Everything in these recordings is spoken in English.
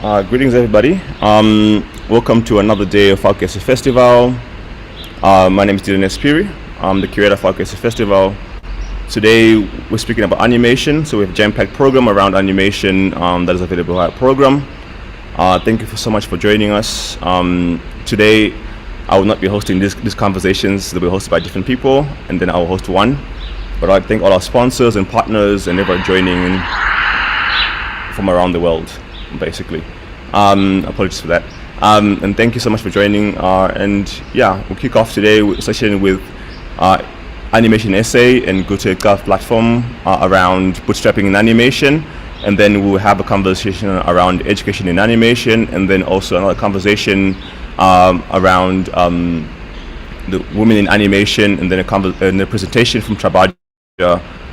Greetings, everybody. Welcome to another day of Fak'ugesi Festival. My name is Dylan Espiri. I'm the curator of Fak'ugesi Festival. Today, we're speaking about animation. So we have a jam-packed program around animation that is available at our program. Thank you so much for joining us. Today, I will not be hosting these conversations. They'll be hosted by different people, and then I will host one. But I'd like to thank all our sponsors and partners and everyone joining in from around the world, basically. Apologies for that. And thank you so much for joining. We'll kick off today with a session with Animation SA and Goethe platform around bootstrapping in animation. And then we'll have a conversation around education in animation, and then also another conversation around the women in animation, and then a presentation from Trabadia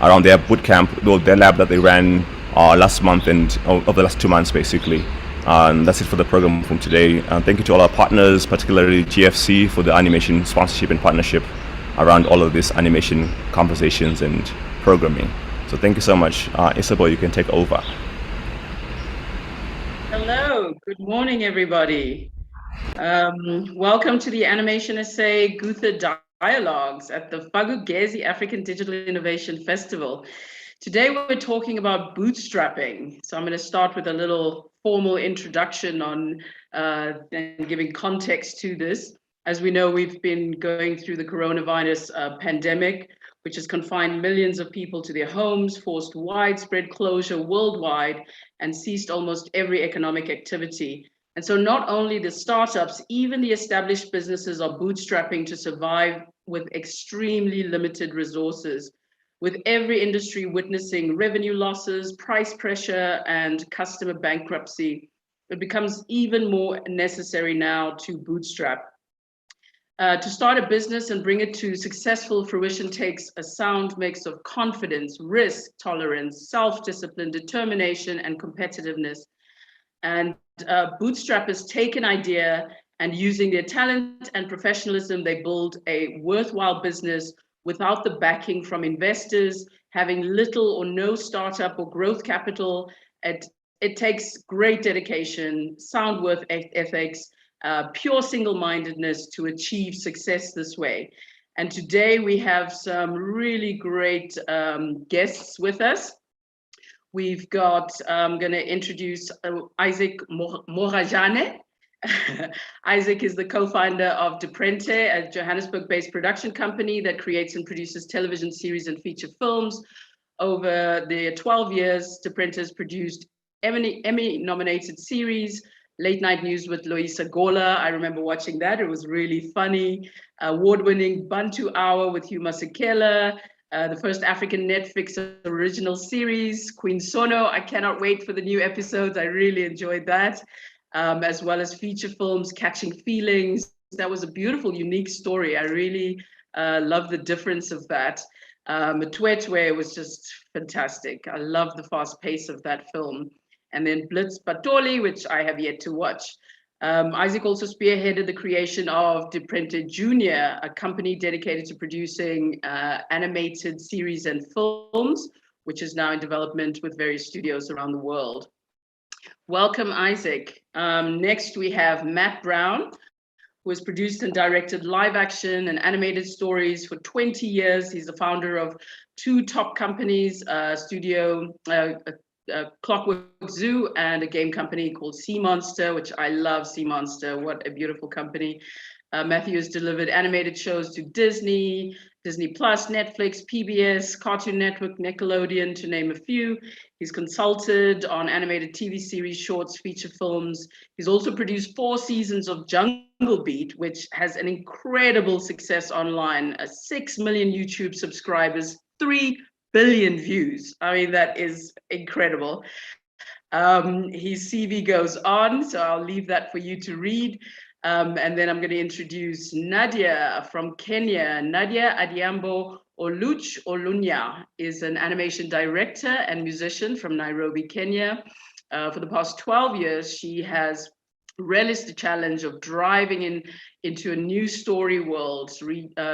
around their bootcamp, their lab that they ran last month and over the last 2 months, basically. And that's it for the program from today. Thank you to all our partners, particularly GFC, for the animation sponsorship and partnership around all of these animation conversations and programming. So thank you so much. Isabel, you can take over. Hello, good morning, everybody. Welcome to the Animation SA Goethe Dialogues at the Fak'ugesi African Digital Innovation Festival. Today we're talking about bootstrapping. So I'm going to start with a little formal introduction on and giving context to this. As we know, we've been going through the coronavirus pandemic, which has confined millions of people to their homes, forced widespread closure worldwide, and ceased almost every economic activity. And so not only the startups, even the established businesses are bootstrapping to survive with extremely limited resources, with every industry witnessing revenue losses, price pressure, and customer bankruptcy. It becomes even more necessary now to bootstrap. To start a business and bring it to successful fruition takes a sound mix of confidence, risk tolerance, self-discipline, determination, and competitiveness. And bootstrappers take an idea, and using their talent and professionalism, they build a worthwhile business without the backing from investors, having little or no startup or growth capital. It takes great dedication, sound work ethics, pure single-mindedness to achieve success this way. And today we have some really great guests with us. We've got, I'm going to introduce Isaac Morajane. Isaac is the co-founder of Deprente, a Johannesburg-based production company that creates and produces television series and feature films. Over the 12 years, Deprente has produced Emmy-nominated series, Late Night News with Loisa Gola. I remember watching that. It was really funny. Award-winning Bantu Hour with Hugh Masekela. The first African Netflix original series, Queen Sono. I cannot wait for the new episodes. I really enjoyed that. As well as feature films, Catching Feelings. That was a beautiful, unique story. I really love the difference of that. Mtwetwe was just fantastic. I love the fast pace of that film. And then Blitz Batoli, which I have yet to watch. Isaac also spearheaded the creation of Deprente Junior, a company dedicated to producing animated series and films, which is now in development with various studios around the world. Welcome, Isaac. Next, we have Matt Brown, who has produced and directed live action and animated stories for 20 years. He's the founder of two top companies, Clockwork Zoo, and a game company called Sea Monster, which I love. Sea Monster, what a beautiful company. Matthew has delivered animated shows to Disney, Disney Plus, Netflix, PBS, Cartoon Network, Nickelodeon, to name a few. He's consulted on animated TV series, shorts, feature films. He's also produced 4 seasons of Jungle Beat, which has an incredible success online. 6 million YouTube subscribers, 3 billion views. I mean, that is incredible. His CV goes on, so I'll leave that for you to read. And then I'm going to introduce Nadia from Kenya. Nadia Adiambo Olunya is an animation director and musician from Nairobi, Kenya. For the past 12 years, she has relished the challenge of driving into a new story world,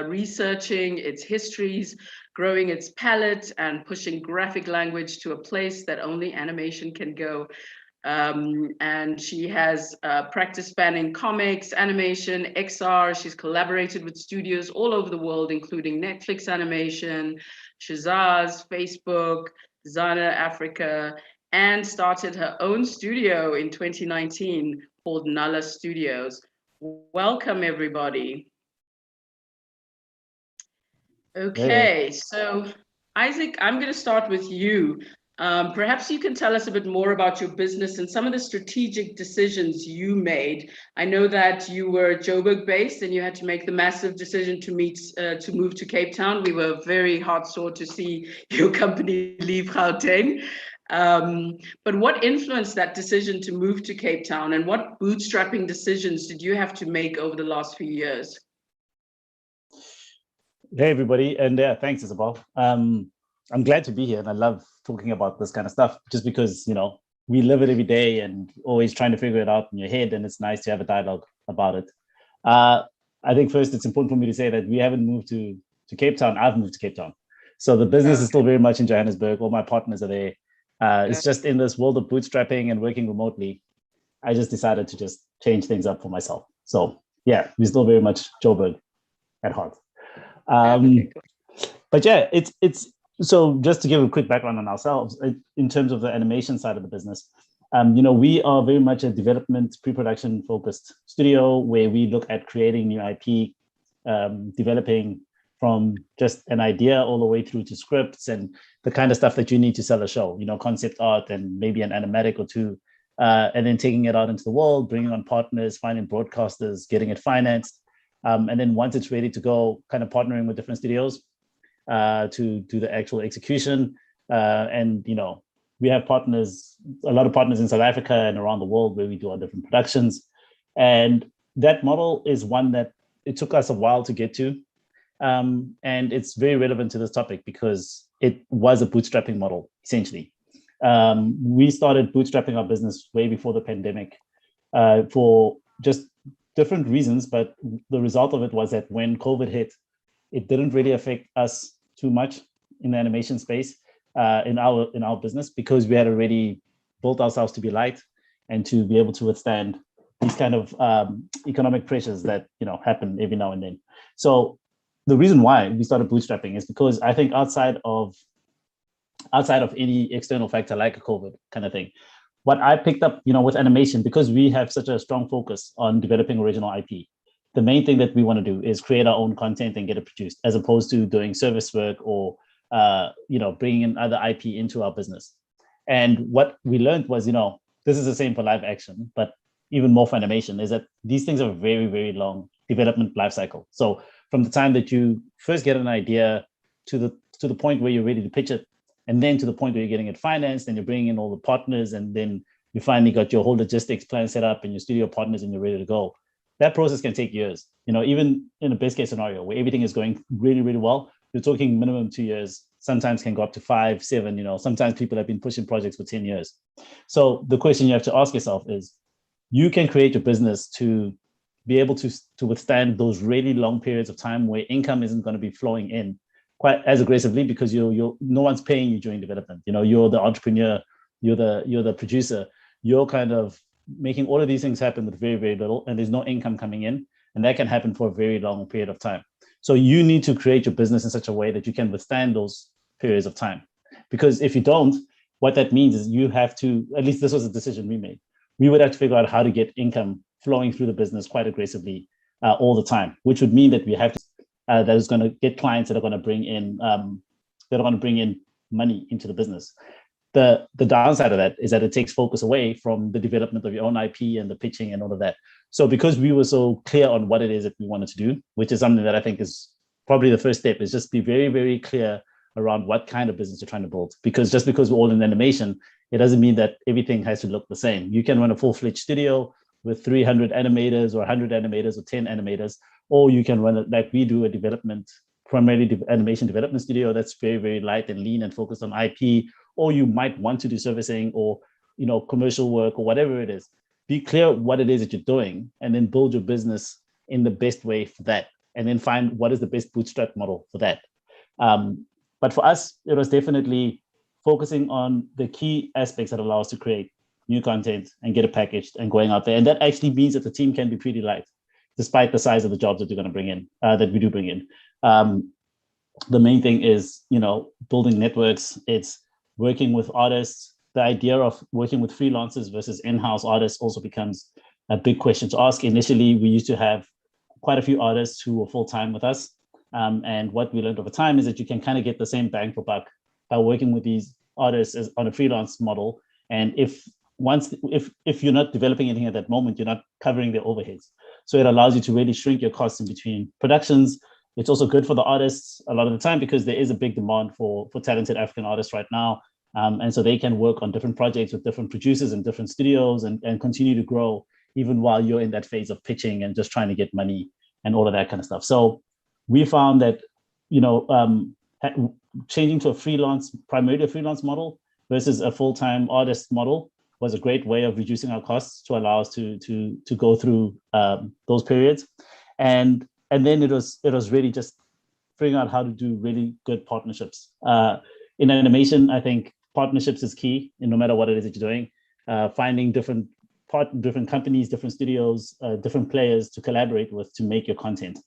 researching its histories, growing its palette, and pushing graphic language to a place that only animation can go. And she has practice spanning comics, animation, XR. She's collaborated with studios all over the world, including Netflix Animation, Shazaz, Facebook, Designer Africa, and started her own studio in 2019 called Nala Studios. Welcome, everybody. Okay, so Isaac, I'm going to start with you. Perhaps you can tell us a bit more about your business and some of the strategic decisions you made. I know that you were Joburg based and you had to make the massive decision to move to Cape Town. We were very heartsore to see your company leave Gauteng. But what influenced that decision to move to Cape Town, and what bootstrapping decisions did you have to make over the last few years? Hey, everybody. And thanks, Isabel. I'm glad to be here, and I love talking about this kind of stuff just because, we live it every day and always trying to figure it out in your head. And it's nice to have a dialogue about it. I think first, it's important for me to say that we haven't moved to Cape Town. I've moved to Cape Town. So the business is still very much in Johannesburg. All my partners are there. It's just in this world of bootstrapping and working remotely, I just decided to just change things up for myself. So yeah, we're still very much Joburg at heart. But yeah, it's so just to give a quick background on ourselves in terms of the animation side of the business. We are very much a development, pre-production focused studio where we look at creating new IP, developing from just an idea all the way through to scripts and the kind of stuff that you need to sell a show, concept art and maybe an animatic or two, and then taking it out into the world, bringing on partners, finding broadcasters, getting it financed. And then once it's ready to go, kind of partnering with different studios to do the actual execution. And, we have partners, a lot of partners in South Africa and around the world where we do our different productions. And that model is one that it took us a while to get to. And it's very relevant to this topic because it was a bootstrapping model, essentially. We started bootstrapping our business way before the pandemic for just different reasons, but the result of it was that when COVID hit, it didn't really affect us too much in the animation space, in our business, because we had already built ourselves to be light and to be able to withstand these kind of economic pressures that happen every now and then. So the reason why we started bootstrapping is because I think outside of any external factor like a COVID kind of thing, what I picked up, with animation, because we have such a strong focus on developing original IP, the main thing that we want to do is create our own content and get it produced, as opposed to doing service work or, bringing in other IP into our business. And what we learned was, this is the same for live action, but even more for animation, is that these things are a very, very long development life cycle. So from the time that you first get an idea to the point where you're ready to pitch it, and then to the point where you're getting it financed and you're bringing in all the partners, and then you finally got your whole logistics plan set up and your studio partners and you're ready to go. That process can take years. Even in a best case scenario where everything is going really, really well, you're talking minimum 2 years, sometimes can go up to 5, 7, sometimes people have been pushing projects for 10 years. So the question you have to ask yourself is, you can create your business to be able to withstand those really long periods of time where income isn't going to be flowing in quite as aggressively, because no one's paying you during development. You're the entrepreneur, you're the producer, you're kind of making all of these things happen with very, very little, and there's no income coming in, and that can happen for a very long period of time. So you need to create your business in such a way that you can withstand those periods of time, because if you don't, what that means is you have to, at least this was a decision we made, we would have to figure out how to get income flowing through the business quite aggressively all the time, which would mean that we have to that is going to get clients that are going to bring in money into the business. The downside of that is that it takes focus away from the development of your own IP and the pitching and all of that. So because we were so clear on what it is that we wanted to do, which is something that I think is probably the first step, is just be very, very clear around what kind of business you're trying to build. Because just because we're all in animation, it doesn't mean that everything has to look the same. You can run a full-fledged studio with 300 animators or 100 animators or 10 animators, or you can run it like we do, a development, primarily animation development studio that's very, very light and lean and focused on IP, or you might want to do servicing or commercial work or whatever it is. Be clear what it is that you're doing, and then build your business in the best way for that, and then find what is the best bootstrap model for that. But for us, it was definitely focusing on the key aspects that allow us to create new content and get it packaged and going out there. And that actually means that the team can be pretty light, despite the size of the jobs that you're going to bring in, that we do bring in. The main thing is, building networks. It's working with artists. The idea of working with freelancers versus in-house artists also becomes a big question to ask. Initially, we used to have quite a few artists who were full-time with us. And what we learned over time is that you can kind of get the same bang for buck by working with these artists on a freelance model. And if you're not developing anything at that moment, you're not covering their overheads. So it allows you to really shrink your costs in between productions. It's also good for the artists a lot of the time because there is a big demand for talented African artists right now. And so they can work on different projects with different producers and different studios and continue to grow even while you're in that phase of pitching and just trying to get money and all of that kind of stuff. So we found that, changing to primarily a freelance model versus a full-time artist model was a great way of reducing our costs to allow us to go through those periods. And then it was really just figuring out how to do really good partnerships. In animation, I think partnerships is key, and no matter what it is that you're doing. Finding different companies, different studios, different players to collaborate with to make your content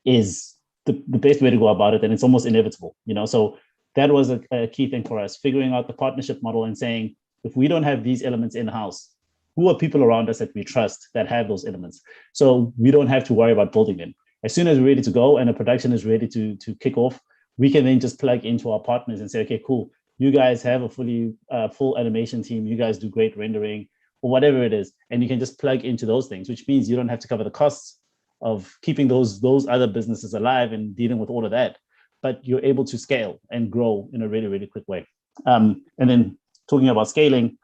is the best way to go about it, and it's almost inevitable. So that was a key thing for us, figuring out the partnership model and saying, if we don't have these elements in-house, who are people around us that we trust that have those elements? So we don't have to worry about building them. As soon as we're ready to go and a production is ready to kick off, we can then just plug into our partners and say, okay, cool, you guys have a full animation team, you guys do great rendering, or whatever it is, and you can just plug into those things, which means you don't have to cover the costs of keeping those other businesses alive and dealing with all of that, but you're able to scale and grow in a really, really quick way. And then talking about scaling,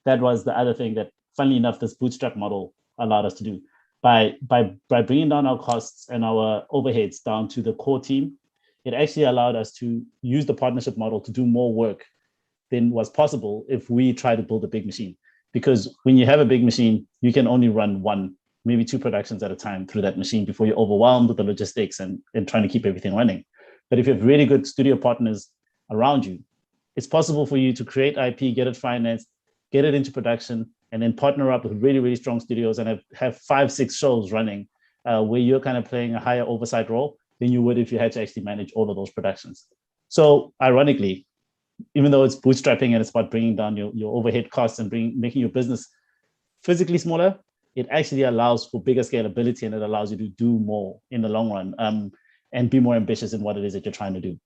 that was the other thing that, funnily enough, this bootstrap model allowed us to do. By bringing down our costs and our overheads down to the core team, it actually allowed us to use the partnership model to do more work than was possible if we try to build a big machine. Because when you have a big machine, you can only run one, maybe two productions at a time through that machine before you're overwhelmed with the logistics and trying to keep everything running. But if you have really good studio partners around you, it's possible for you to create IP, get it financed, get it into production, and then partner up with really, really strong studios and have 5-6 shows running where you're kind of playing a higher oversight role than you would if you had to actually manage all of those productions. So ironically, even though it's bootstrapping and it's about bringing down your overhead costs and making your business physically smaller, it actually allows for bigger scalability and it allows you to do more in the long run and be more ambitious in what it is that you're trying to do.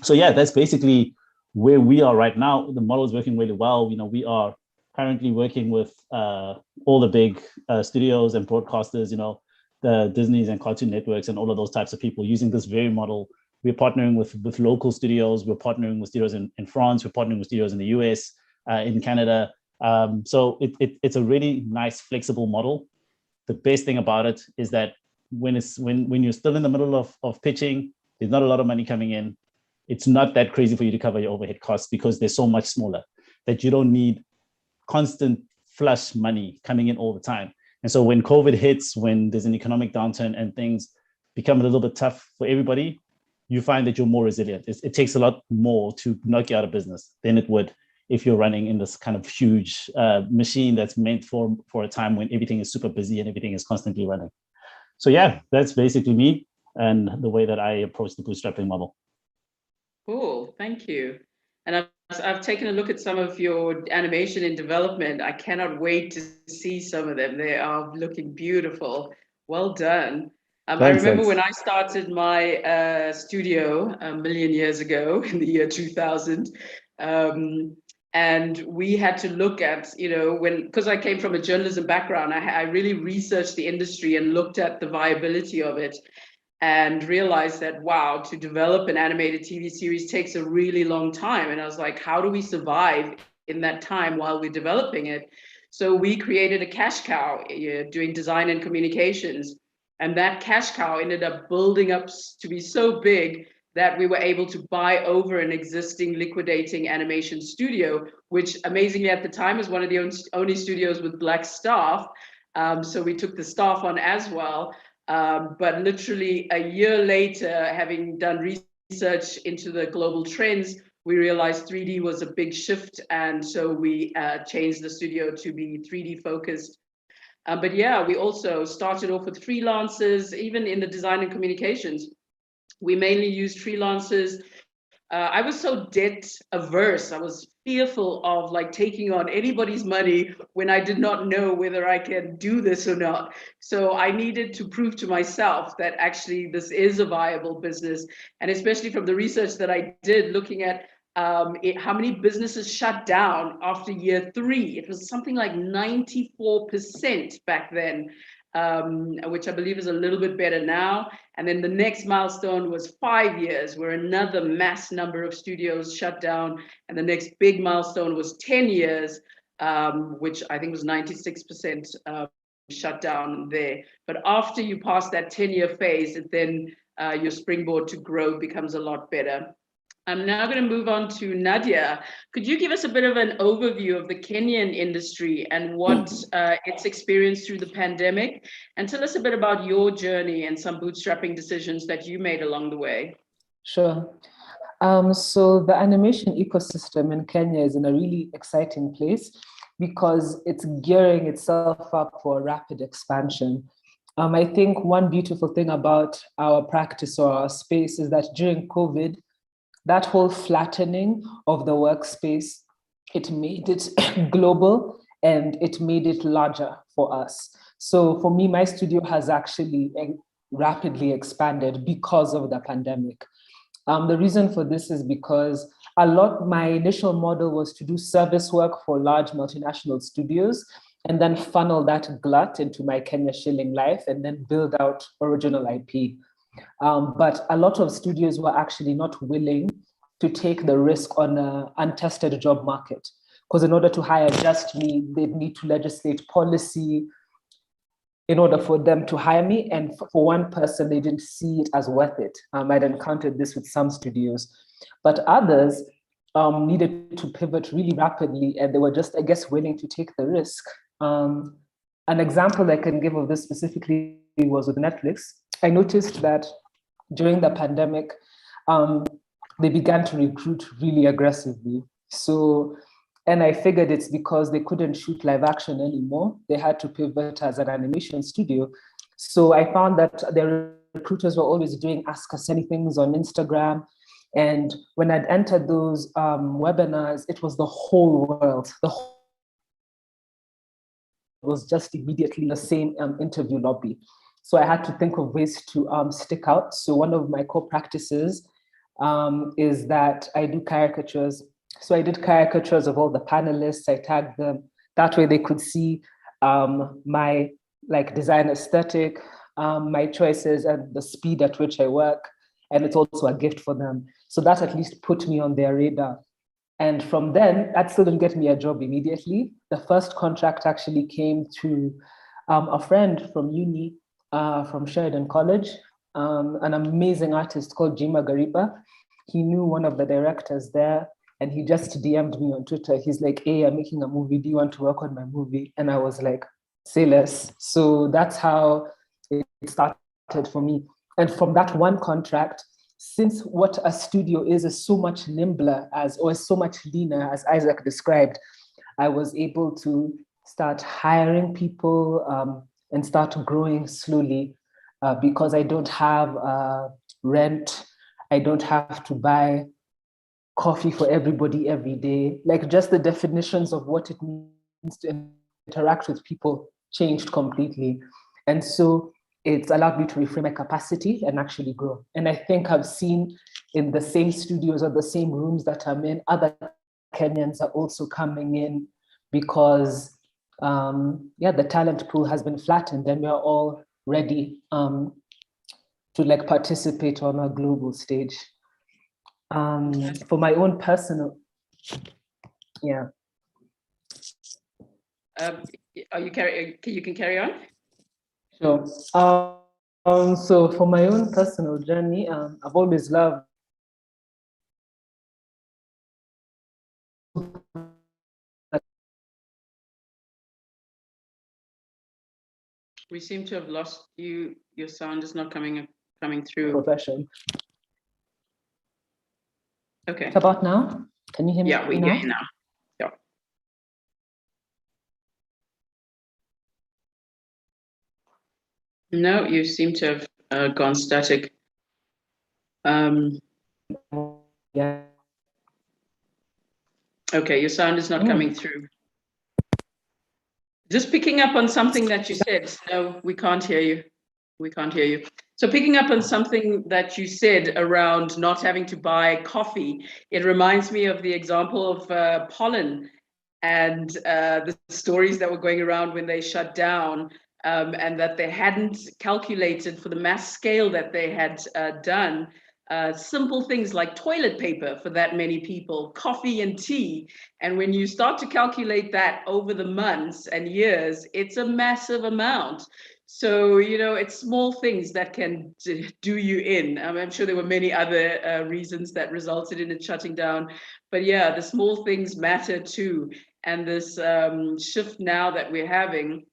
So yeah, that's basically where we are right now. The model is working really well. We are currently working with all the big studios and broadcasters, the Disneys and Cartoon Networks and all of those types of people using this very model. We're partnering with local studios. We're partnering with studios in France. We're partnering with studios in the US, in Canada. So it's a really nice, flexible model. The best thing about it is that when you're still in the middle of pitching, there's not a lot of money coming in. It's not that crazy for you to cover your overhead costs because they're so much smaller that you don't need constant flush money coming in all the time. And so when COVID hits, when there's an economic downturn and things become a little bit tough for everybody, you find that you're more resilient. It takes a lot more to knock you out of business than it would if you're running in this kind of huge machine that's meant for a time when everything is super busy and everything is constantly running. So yeah, that's basically me and the way that I approach the bootstrapping model. Cool, thank you. And I've taken a look at some of your animation in development. I cannot wait to see some of them. They are looking beautiful. Well done. I remember when I started my studio a million years ago in the year 2000, and we had to look at, because I came from a journalism background, I really researched the industry and looked at the viability of it and realized that, wow, to develop an animated TV series takes a really long time. And I was like, how do we survive in that time while we're developing it? So we created a cash cow doing design and communications. And that cash cow ended up building up to be so big that we were able to buy over an existing liquidating animation studio, which amazingly at the time was one of the only studios with Black staff. So we took the staff on as well. But literally a year later, having done research into the global trends, we realized 3D was a big shift, and so we changed the studio to be 3D focused. But yeah, we also started off with freelancers, even in the design and communications. We mainly used freelancers. I was so debt averse. I was fearful of like taking on anybody's money when I did not know whether I can do this or not. So I needed to prove to myself that actually this is a viable business. And especially from the research that I did looking at how many businesses shut down after year 3. It was something like 94% back then, which I believe is a little bit better now. And then the next milestone was 5 years, where another mass number of studios shut down. And the next big milestone was 10 years, which I think was 96% shut down there. But after you pass that 10-year phase, then your springboard to growth becomes a lot better. I'm now going to move on to Nadia. Could you give us a bit of an overview of the Kenyan industry and what it's experienced through the pandemic? And tell us a bit about your journey and some bootstrapping decisions that you made along the way. Sure. So the animation ecosystem in Kenya is in a really exciting place because it's gearing itself up for rapid expansion. I think one beautiful thing about our practice or our space is that during COVID, that whole flattening of the workspace, it made it global and it made it larger for us. So for me, my studio has actually rapidly expanded because of the pandemic. The reason for this is because my initial model was to do service work for large multinational studios and then funnel that glut into my Kenya shilling life and then build out original IP. But a lot of studios were actually not willing to take the risk on an untested job market, because in order to hire just me, they'd need to legislate policy in order for them to hire me. And for one person, they didn't see it as worth it. I'd encountered this with some studios, but others needed to pivot really rapidly, and they were just, I guess, willing to take the risk. An example I can give of this specifically was with Netflix. I noticed that during the pandemic, they began to recruit really aggressively. And I figured it's because they couldn't shoot live action anymore. They had to pivot as an animation studio. So I found that their recruiters were always doing Ask Us Anythings on Instagram. And when I'd entered those webinars, it was the whole world. The whole was just immediately the same interview lobby. So I had to think of ways to stick out. So one of my core practices is that I do caricatures. So I did caricatures of all the panelists. I tagged them. That way they could see my design aesthetic, my choices, and the speed at which I work. And it's also a gift for them. So that at least put me on their radar. And from then, that still didn't get me a job immediately. The first contract actually came to a friend from uni, from Sheridan College, an amazing artist called Jima Gariba. He knew one of the directors there, and he just DM'd me on Twitter. He's like, "Hey, I'm making a movie. Do you want to work on my movie?" And I was like, "Say less." So that's how it started for me. And from that one contract, since what a studio is so much nimbler or so much leaner, as Isaac described, I was able to start hiring people and start growing slowly because I don't have rent. I don't have to buy coffee for everybody every day. Like, just the definitions of what it means to interact with people changed completely. And so it's allowed me to reframe my capacity and actually grow. And I think I've seen in the same studios or the same rooms that I'm in, other Kenyans are also coming in because the talent pool has been flattened and we're all ready to participate on a global stage. For my own personal, you can carry on. Sure. So for my own personal journey, I've always loved We seem to have lost you. Your sound is not coming through. profession. Okay. How about now? Can you hear me? Yeah, we hear you now. Yeah. No, you seem to have gone static. Yeah. Okay, your sound is not coming through. Just picking up on something that you said. No, we can't hear you. We can't hear you. So picking up on something that you said around not having to buy coffee, it reminds me of the example of pollen and the stories that were going around when they shut down, and that they hadn't calculated for the mass scale that they had done. Simple things like toilet paper for that many people, coffee and tea. And when you start to calculate that over the months and years, it's a massive amount. So, you know, it's small things that can do you in. I'm sure there were many other reasons that resulted in it shutting down. But yeah, the small things matter too. And this shift now that we're having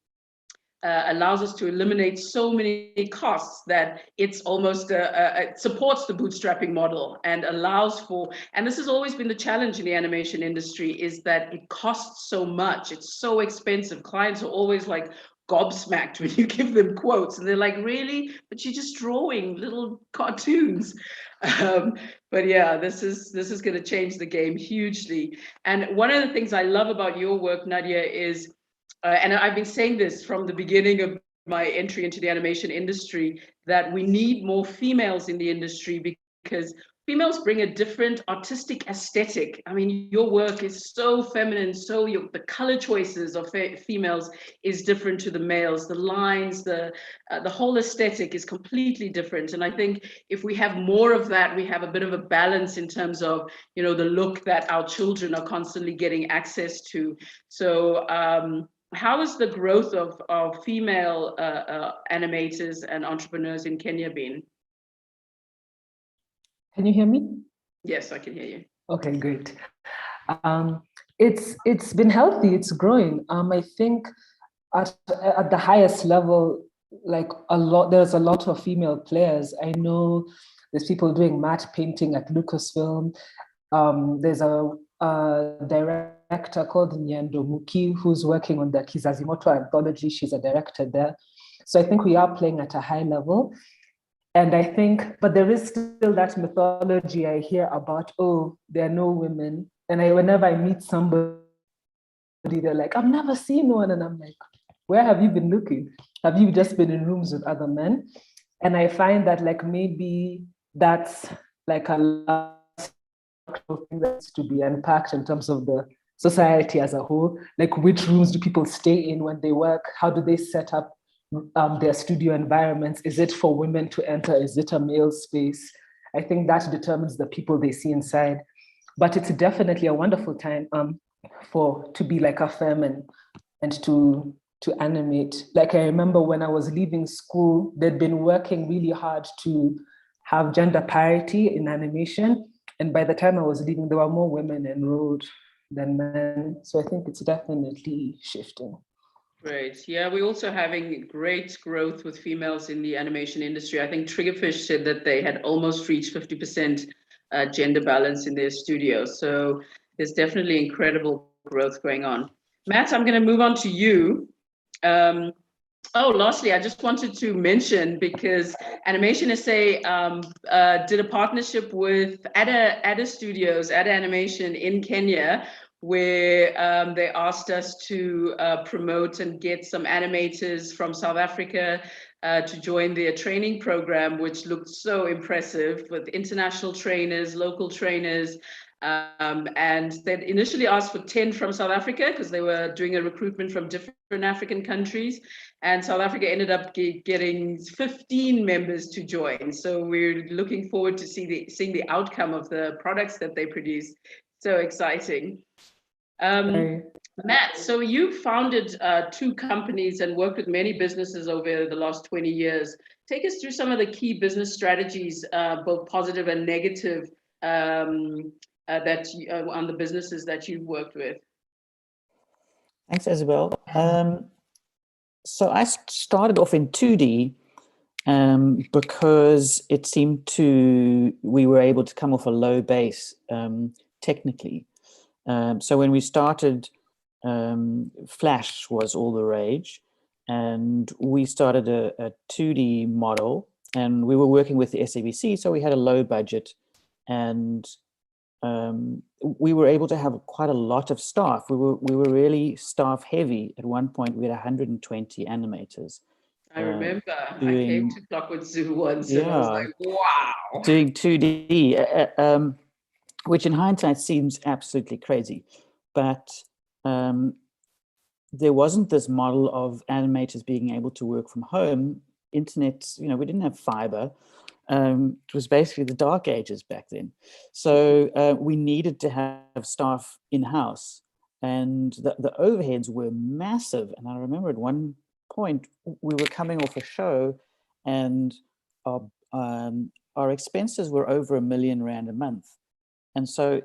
allows us to eliminate so many costs that it's almost it supports the bootstrapping model and allows for, and this has always been the challenge in the animation industry, is that it costs so much, it's so expensive. Clients are always like gobsmacked when you give them quotes, and they're like, really? But you're just drawing little cartoons. But yeah, this is going to change the game hugely. And one of the things I love about your work, Nadia, is and I've been saying this from the beginning of my entry into the animation industry, that we need more females in the industry because females bring a different artistic aesthetic. I mean, your work is so feminine, so the color choices of females is different to the males. The lines, the whole aesthetic is completely different. And I think if we have more of that, we have a bit of a balance in terms of, you know, the look that our children are constantly getting access to. So how has the growth of female animators and entrepreneurs in Kenya been? Can you hear me? Yes, I can hear you. Okay, great. It's been healthy. It's growing. I think at the highest level, like there's a lot of female players. I know there's people doing matte painting at Lucasfilm. There's a director called Nyando Muki who's working on the Kizazimoto anthology. She's a director there. So I think we are playing at a high level. And I think, but there is still that mythology I hear about, oh, there are no women. And whenever I meet somebody, they're like, I've never seen one. And I'm like, where have you been looking? Have you just been in rooms with other men? And I find that like maybe that's like a lot of things that's to be unpacked in terms of the society as a whole. Like which rooms do people stay in when they work? How do they set up their studio environments? Is it for women to enter? Is it a male space? I think that determines the people they see inside. But it's definitely a wonderful time to be like a femme and to animate. Like I remember when I was leaving school, they'd been working really hard to have gender parity in animation. And by the time I was leaving, there were more women enrolled than men. So I think it's definitely shifting. Great. Yeah, we're also having great growth with females in the animation industry. I think Triggerfish said that they had almost reached 50% gender balance in their studio. So there's definitely incredible growth going on. Matt, I'm going to move on to you. Lastly, I just wanted to mention, because Animation SA did a partnership with Ada Studios, Ada Animation in Kenya, where they asked us to promote and get some animators from South Africa to join their training program, which looked so impressive, with international trainers, local trainers. And they'd initially asked for 10 from South Africa because they were doing a recruitment from different African countries. And South Africa ended up getting 15 members to join. So we're looking forward to seeing the outcome of the products that they produce. So exciting. Matt, so you founded 2 companies and worked with many businesses over the last 20 years. Take us through some of the key business strategies, both positive and negative, on the businesses that you've worked with. Thanks, Isabel. So I started off in 2D, because it seemed we were able to come off a low base technically. So when we started, Flash was all the rage, and we started a 2D model, and we were working with the SABC, so we had a low budget, and we were able to have quite a lot of staff. We were really staff heavy. At one point, we had 120 animators. I remember I came to Clockwood Zoo once, and I was like, wow. Doing 2D, which in hindsight seems absolutely crazy. But there wasn't this model of animators being able to work from home. Internet, we didn't have fiber. It was basically the dark ages back then. So we needed to have staff in-house, and the overheads were massive. And I remember at one point we were coming off a show, and our expenses were over R1 million a month. And so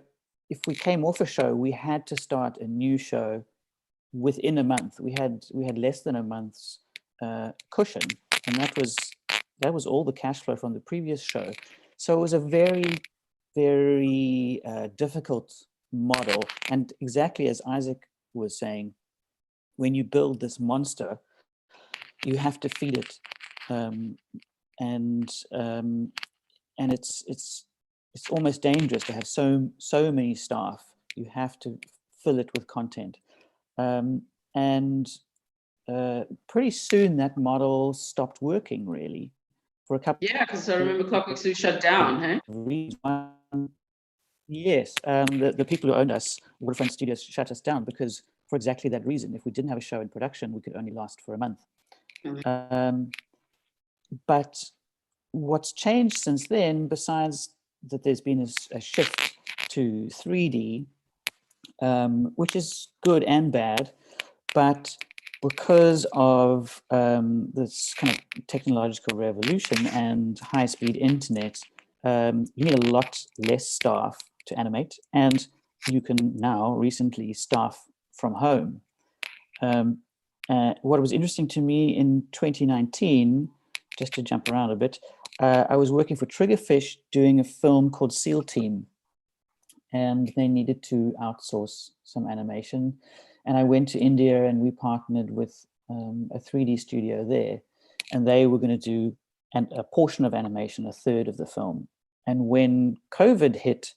if we came off a show, we had to start a new show within a month. We had less than a month's cushion, and that was all the cash flow from the previous show. So it was a very, very difficult model. And exactly as Isaac was saying, when you build this monster, you have to feed it, and it's almost dangerous to have so many staff. You have to fill it with content, and pretty soon that model stopped working really for a couple. Yeah, because I remember Clockwork Zoo shut down. Hey? Yes, the people who owned us, Waterfront Studios, shut us down because for exactly that reason. If we didn't have a show in production, we could only last for a month. But what's changed since then, besides that there's been a shift to 3D, which is good and bad, but because of this kind of technological revolution and high-speed internet, you need a lot less staff to animate, and you can now recently staff from home. What was interesting to me in 2019, just to jump around a bit, I was working for Triggerfish doing a film called SEAL Team, and they needed to outsource some animation. And I went to India and we partnered with a 3D studio there, and they were going to do a portion of animation, a third of the film. And when COVID hit,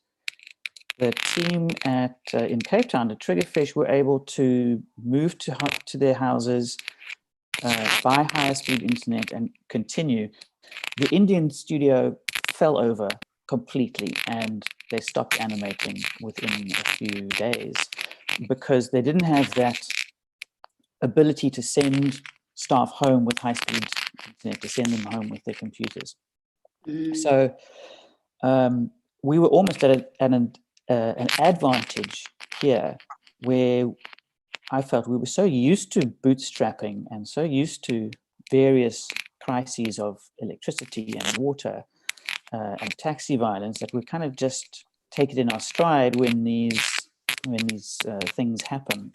the team in Cape Town, the Triggerfish, were able to move to their houses, buy higher speed internet, and continue. The Indian studio fell over completely, and they stopped animating within a few days because they didn't have that ability to send staff home with high speed internet, to send them home with their computers. So we were almost at an advantage here, where I felt we were so used to bootstrapping and so used to various crises of electricity and water and taxi violence that we kind of just take it in our stride when these things happen.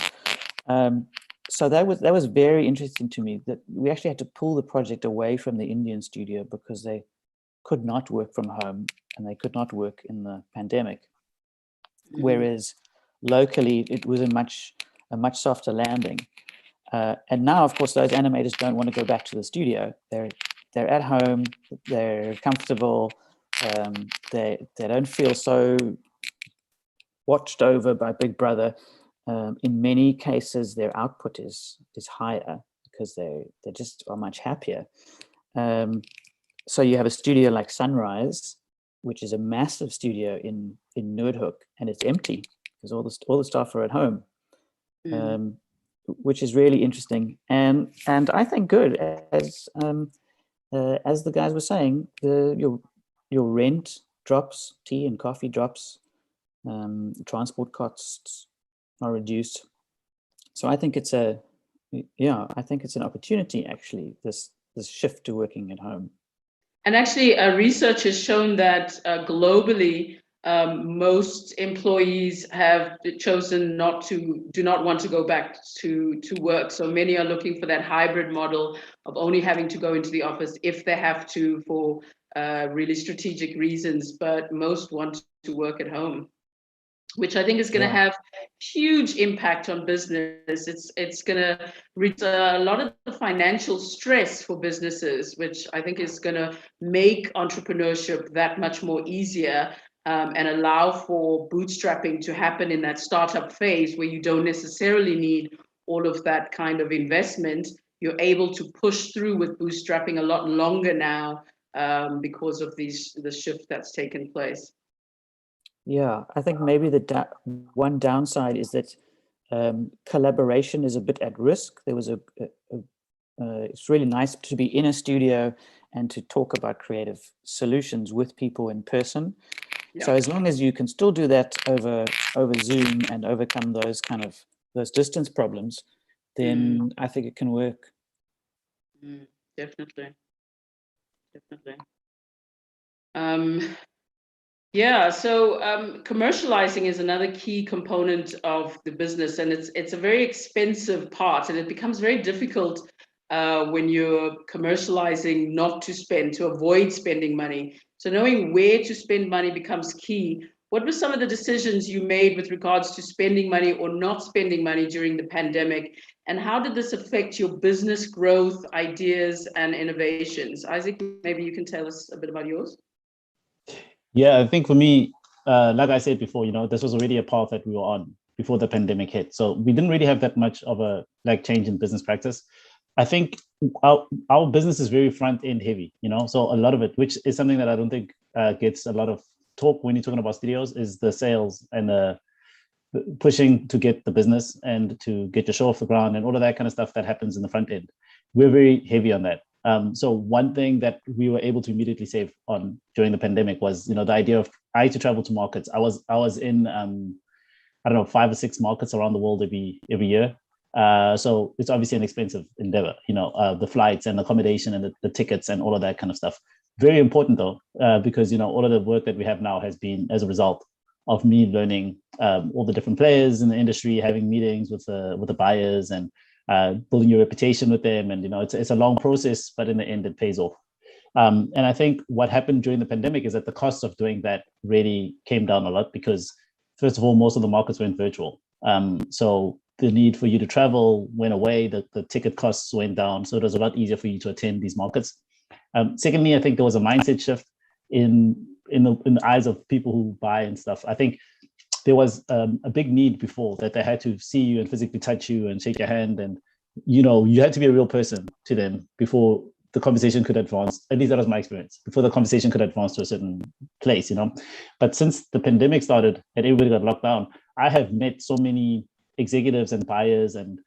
So that was very interesting to me, that we actually had to pull the project away from the Indian studio because they could not work from home and they could not work in the pandemic. Whereas locally it was a much softer landing. And now, of course, those animators don't want to go back to the studio. They're at home, they're comfortable, they don't feel so watched over by Big Brother. In many cases, their output is higher because they just are much happier. So you have a studio like Sunrise, which is a massive studio in Noordhoek, and it's empty because all the staff are at home, which is really interesting and I think good. As the guys were saying, your rent drops, tea and coffee drops, transport costs are reduced. So I think it's an opportunity, actually, this shift to working at home. And actually, research has shown that globally, most employees have chosen do not want to go back to work. So many are looking for that hybrid model of only having to go into the office if they have to for really strategic reasons, but most want to work at home, which I think is going to have huge impact on business. It's going to reduce a lot of the financial stress for businesses, which I think is going to make entrepreneurship that much more easier, and allow for bootstrapping to happen in that startup phase where you don't necessarily need all of that kind of investment. You're able to push through with bootstrapping a lot longer now, because of the shift that's taken place. Yeah, I think maybe the one downside is that collaboration is a bit at risk. There was it's really nice to be in a studio and to talk about creative solutions with people in person. Yeah. So as long as you can still do that over Zoom and overcome those those distance problems, then I think it can work. Definitely. Yeah, so commercializing is another key component of the business, and it's a very expensive part, and it becomes very difficult when you're commercializing not to avoid spending money. So knowing where to spend money becomes key. What were some of the decisions you made with regards to spending money or not spending money during the pandemic, and how did this affect your business growth, ideas, and innovations? Isaac, maybe you can tell us a bit about yours. Yeah, I think for me, like I said before, this was already a path that we were on before the pandemic hit. So we didn't really have that much of a change in business practice. I think our business is very front end heavy, so a lot of it, which is something that I don't think gets a lot of talk when you're talking about studios, is the sales and the pushing to get the business and to get your show off the ground and all of that kind of stuff that happens in the front end. We're very heavy on that. So one thing that we were able to immediately save on during the pandemic was, the idea of I had to travel to markets. I was in, 5 or 6 markets around the world every year. So it's obviously an expensive endeavor, the flights and accommodation and the tickets and all of that kind of stuff. Very important though, because, all of the work that we have now has been as a result of me learning all the different players in the industry, having meetings with the buyers and building your reputation with them. And, it's a long process, but in the end, it pays off. And I think what happened during the pandemic is that the cost of doing that really came down a lot because, first of all, most of the markets went virtual. So the need for you to travel went away, the ticket costs went down. So it was a lot easier for you to attend these markets. Secondly, I think there was a mindset shift in the eyes of people who buy and stuff. I think there was a big need before that they had to see you and physically touch you and shake your hand. And, you had to be a real person to them before the conversation could advance. At least that was my experience, before the conversation could advance to a certain place, But since the pandemic started and everybody got locked down, I have met so many executives and buyers and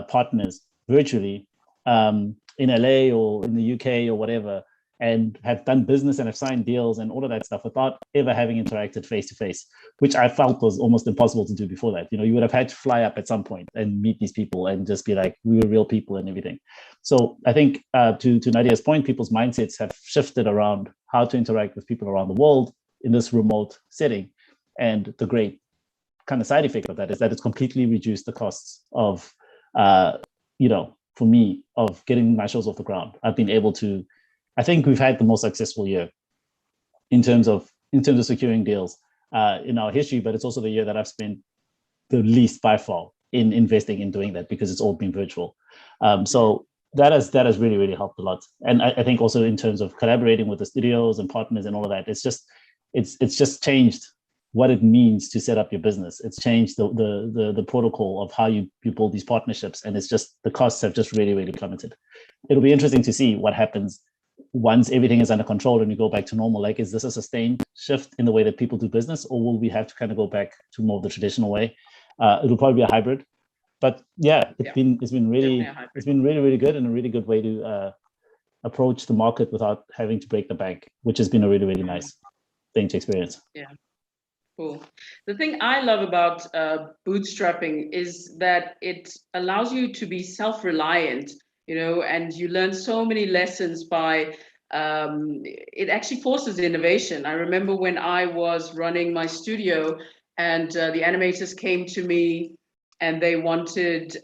partners virtually in LA or in the UK or whatever, and have done business and have signed deals and all of that stuff without ever having interacted face to face, which I felt was almost impossible to do before that. You would have had to fly up at some point and meet these people and just be like, we were real people and everything. So I think to Nadia's point, people's mindsets have shifted around how to interact with people around the world in this remote setting. And the great kind of side effect of that is that it's completely reduced the costs of, for me, of getting my shows off the ground. I've been able to, I think we've had the most successful year in terms of securing deals in our history, but it's also the year that I've spent the least by far in investing in doing that because it's all been virtual. So that has really, really helped a lot. And I think also in terms of collaborating with the studios and partners and all of that, it's just changed what it means to set up your business. It's changed the protocol of how you build these partnerships, and it's just the costs have just really, really plummeted. It'll be interesting to see what happens once everything is under control and we go back to normal. Like, is this a sustained shift in the way that people do business, or will we have to kind of go back to more of the traditional way? It'll probably be a hybrid, but it's been really really good and a really good way to approach the market without having to break the bank, which has been a really, really nice thing to experience. Yeah. Cool. The thing I love about bootstrapping is that it allows you to be self-reliant, and you learn so many lessons by it actually forces innovation. I remember when I was running my studio and the animators came to me and they wanted,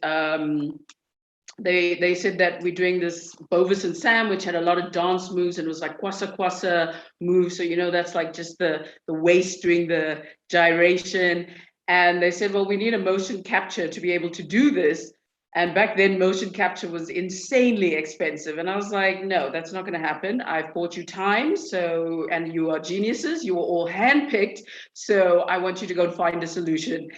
they said that we're doing this Bovis and Sam, which had a lot of dance moves, and it was like kwasa kwasa moves. So, you know, that's like just the waist doing the gyration. And they said, well, we need a motion capture to be able to do this. And back then, motion capture was insanely expensive. And I was like, no, that's not going to happen. I've bought you time. So, and you are geniuses. You were all handpicked. So I want you to go and find a solution.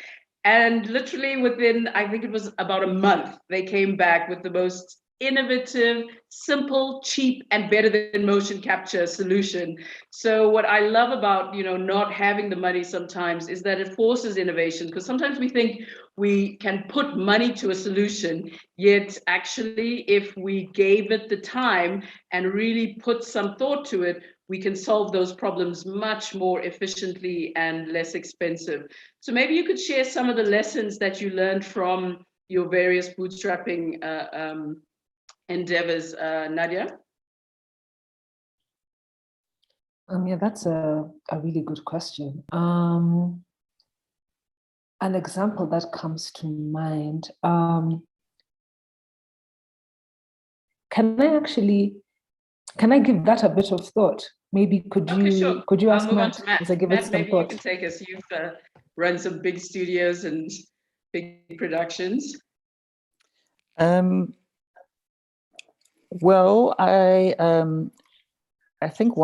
And literally within, I think it was about a month, they came back with the most innovative, simple, cheap, and better than motion capture solution. So what I love about, you know, not having the money sometimes is that it forces innovation, because sometimes we think we can put money to a solution, yet actually if we gave it the time and really put some thought to it, we can solve those problems much more efficiently and less expensive. So maybe you could share some of the lessons that you learned from your various bootstrapping endeavors, Nadia. Yeah, that's a really good question. An example that comes to mind. Can I give that a bit of thought? Maybe could you ask Matt as I give it some maybe thought? You can take us. You've run some big studios and big productions. Well, I think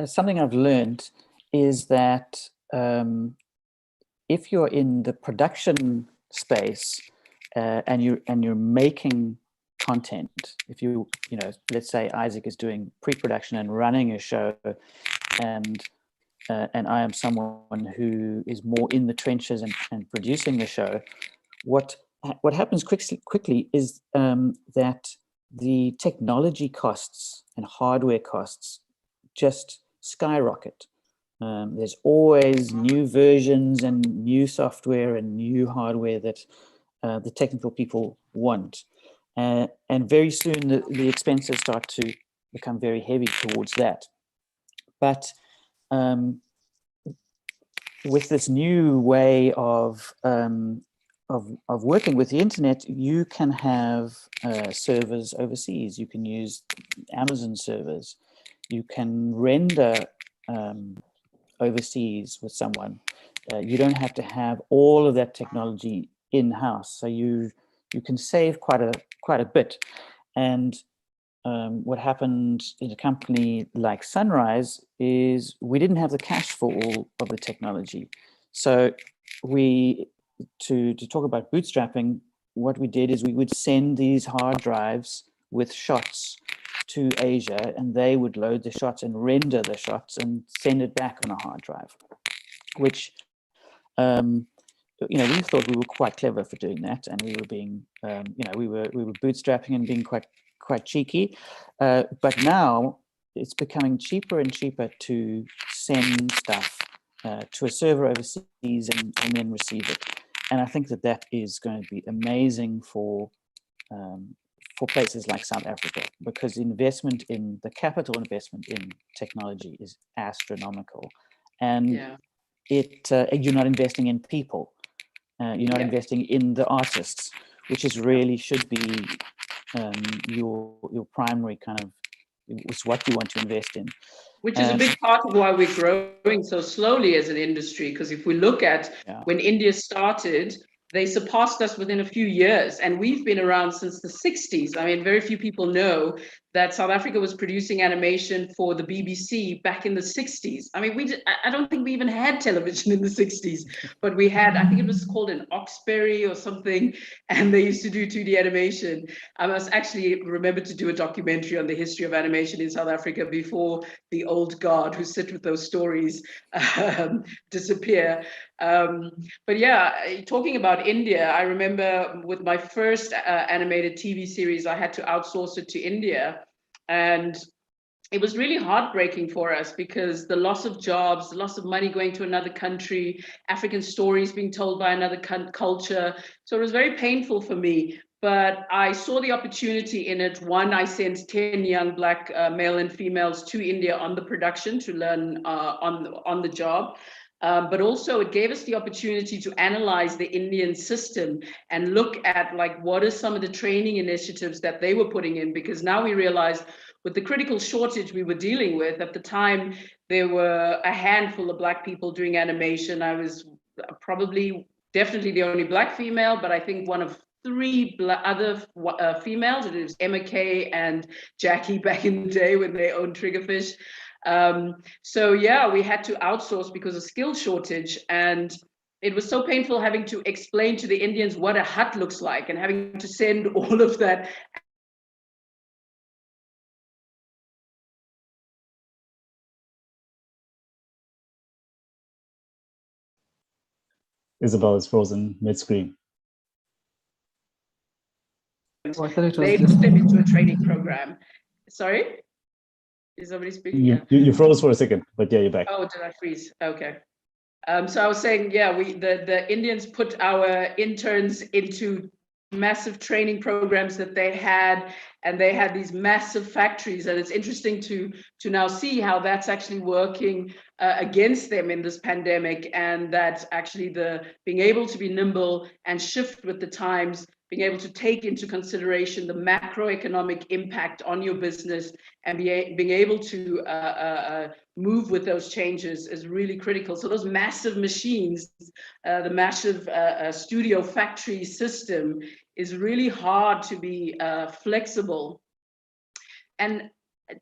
something I've learned is that if you're in the production space and you're making content, if you know, let's say Isaac is doing pre-production and running a show, and I am someone who is more in the trenches and producing the show, what happens quickly is that the technology costs and hardware costs just skyrocket. There's always new versions and new software and new hardware that the technical people want. And very soon the expenses start to become very heavy towards that. But with this new way of working with the internet, you can have servers overseas. You can use Amazon servers. You can render overseas with someone. You don't have to have all of that technology in-house, so you can save quite a bit. And what happened in a company like Sunrise is we didn't have the cash for all of the technology. So to talk about bootstrapping, what we did is we would send these hard drives with shots to Asia, and they would load the shots and render the shots and send it back on a hard drive, which you know, we thought we were quite clever for doing that, and we were being you know, we were bootstrapping and being quite cheeky, but now it's becoming cheaper and cheaper to send stuff to a server overseas and then receive it. And I think that is going to be amazing for places like South Africa, because the capital investment in technology is astronomical, and you're not investing in people, you're not investing in the artists, which should be your primary kind of, is what you want to invest in. Which is a big part of why we're growing so slowly as an industry, because if we look at when India started, they surpassed us within a few years, and we've been around since the 60s. I mean, very few people know that South Africa was producing animation for the BBC back in the 60s. I mean, I don't think we even had television in the 60s, but we had, I think it was called an Oxberry or something, and they used to do 2D animation. I must actually remember to do a documentary on the history of animation in South Africa before the old guard who sit with those stories disappear. But yeah, talking about India, I remember with my first animated TV series, I had to outsource it to India. And it was really heartbreaking for us because the loss of jobs, the loss of money going to another country, African stories being told by another culture. So it was very painful for me. but I saw the opportunity in it. One, I sent 10 young Black male and females to India on the production to learn on the job. But also it gave us the opportunity to analyze the Indian system and look at like what are some of the training initiatives that they were putting in, because now we realize with the critical shortage we were dealing with at the time, there were a handful of Black people doing animation. I was definitely the only Black female, but I think one of three other females. It was Emma Kay and Jackie back in the day when they owned Triggerfish. So yeah, we had to outsource because of skill shortage, and it was so painful having to explain to the Indians what a hut looks like and having to send all of that. Isabel is frozen mid-screen. Oh, I thought it was They put them into a training program. Sorry? Is somebody speaking? You froze for a second, but yeah, you're back. Oh, did I freeze? Okay. So I was saying, yeah, the Indians put our interns into massive training programs that they had, and they had these massive factories, and it's interesting to now see how that's actually working against them in this pandemic, and that actually the being able to be nimble and shift with the times, being able to take into consideration the macroeconomic impact on your business and being able to move with those changes is really critical. So those massive machines, the massive studio factory system is really hard to be flexible. And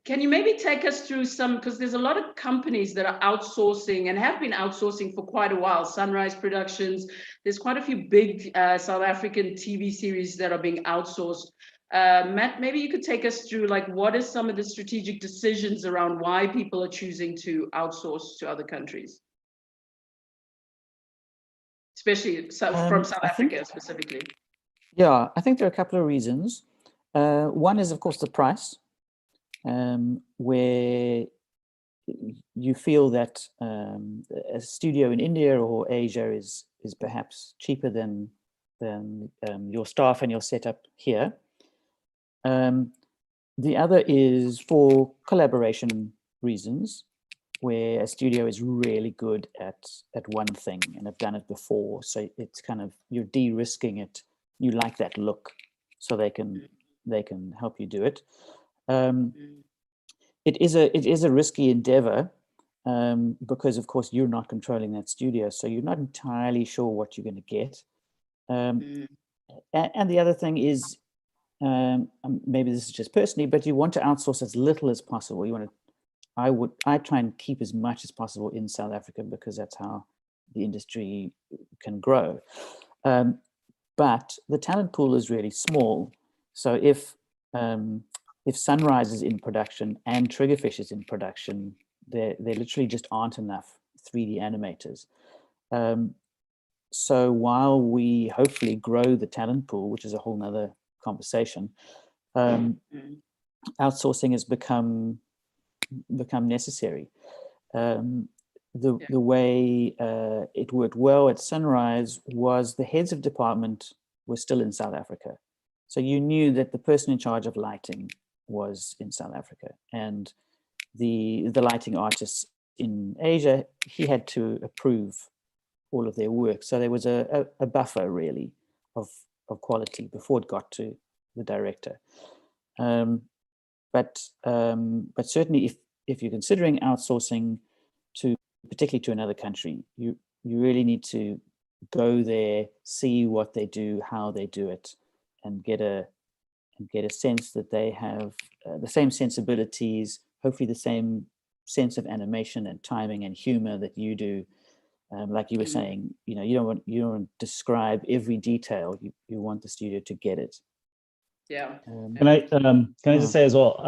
can you maybe take us through some, because there's a lot of companies that are outsourcing and have been outsourcing for quite a while. Sunrise Productions, there's quite a few big South African TV series that are being outsourced. Matt, maybe you could take us through like what are some of the strategic decisions around why people are choosing to outsource to other countries, especially from South Africa specifically. Yeah, I think there are a couple of reasons. One is, of course, the price, where you feel that a studio in India or Asia is perhaps cheaper than your staff and your setup here. The other is for collaboration reasons, where a studio is really good at one thing and have done it before. So it's kind of, you're de-risking it. You like that look, so they can help you do it. It is a risky endeavor because, of course, you're not controlling that studio, so you're not entirely sure what you're going to get. And the other thing is, maybe this is just personally, but you want to outsource as little as possible. You want to, I try and keep as much as possible in South Africa because that's how the industry can grow. But the talent pool is really small. So if Sunrise is in production and Triggerfish is in production, there literally just aren't enough 3D animators. So while we hopefully grow the talent pool, which is a whole nother conversation, outsourcing has become necessary. The way it worked well at Sunrise was the heads of department were still in South Africa. So you knew that the person in charge of lighting was in South Africa, and the lighting artists in Asia, he had to approve all of their work. So there was a buffer really of quality before it got to the director. But certainly if you're considering outsourcing particularly to another country, you really need to go there, see what they do, how they do it, and get a sense that they have the same sensibilities, hopefully the same sense of animation and timing and humor that you do. Like you were saying, you don't want to describe every detail. You want the studio to get it. Yeah. Can I just say as well?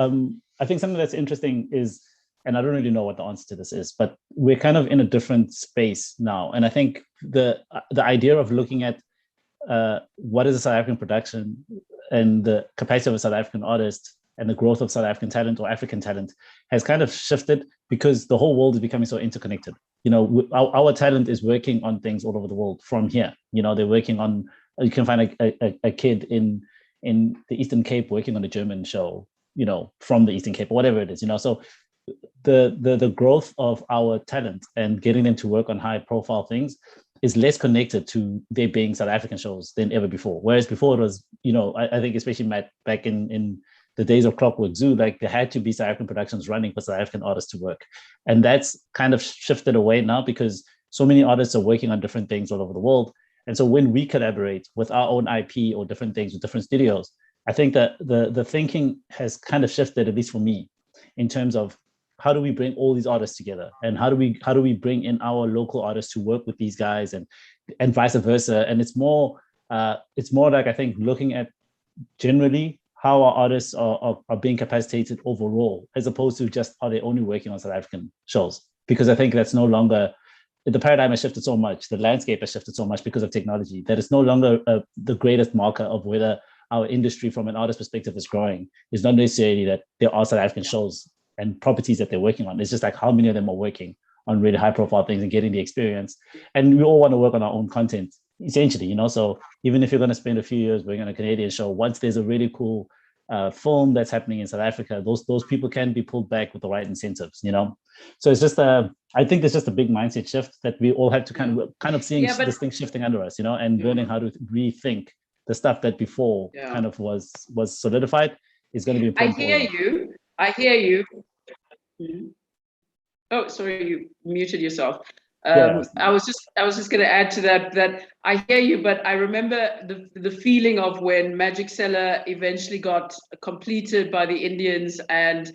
I think something that's interesting is, and I don't really know what the answer to this is, but we're kind of in a different space now. And I think the idea of looking at what is a South African production and the capacity of a South African artist and the growth of South African talent or African talent has kind of shifted because the whole world is becoming so interconnected. Our talent is working on things all over the world from here. They're working on, you can find a kid in in the Eastern Cape working on a German show, you know, from the Eastern Cape or whatever it is, you know. So the growth of our talent and getting them to work on high profile things is less connected to there being South African shows than ever before. Whereas before it was, you know, I think especially back in the days of Clockwork Zoo, like there had to be South African productions running for South African artists to work. And that's kind of shifted away now because so many artists are working on different things all over the world. And so when we collaborate with our own IP or different things with different studios, I think that the thinking has kind of shifted, at least for me, in terms of how do we bring all these artists together, and how do we bring in our local artists to work with these guys, and vice versa. And it's more like, I think, looking at generally how our artists are being capacitated overall, as opposed to just are they only working on South African shows, because I think that's no longer, the paradigm has shifted so much, the landscape has shifted so much because of technology, that it's no longer the greatest marker of whether our industry from an artist perspective is growing. It's not necessarily that there are South African shows and properties that they're working on. It's just like how many of them are working on really high profile things and getting the experience. And we all want to work on our own content, essentially, you know. So even if you're going to spend a few years working on a Canadian show, once there's a really cool film that's happening in South Africa, those people can be pulled back with the right incentives, you know. So it's just I think there's just a big mindset shift that we all have to kind of seeing this thing shifting under us, you know, and learning how to rethink the stuff that before kind of was solidified is going to be important. I hear you. Oh, sorry, you muted yourself. I was just going to add to that I hear you, but I remember the feeling of when Magic Cellar eventually got completed by the Indians, and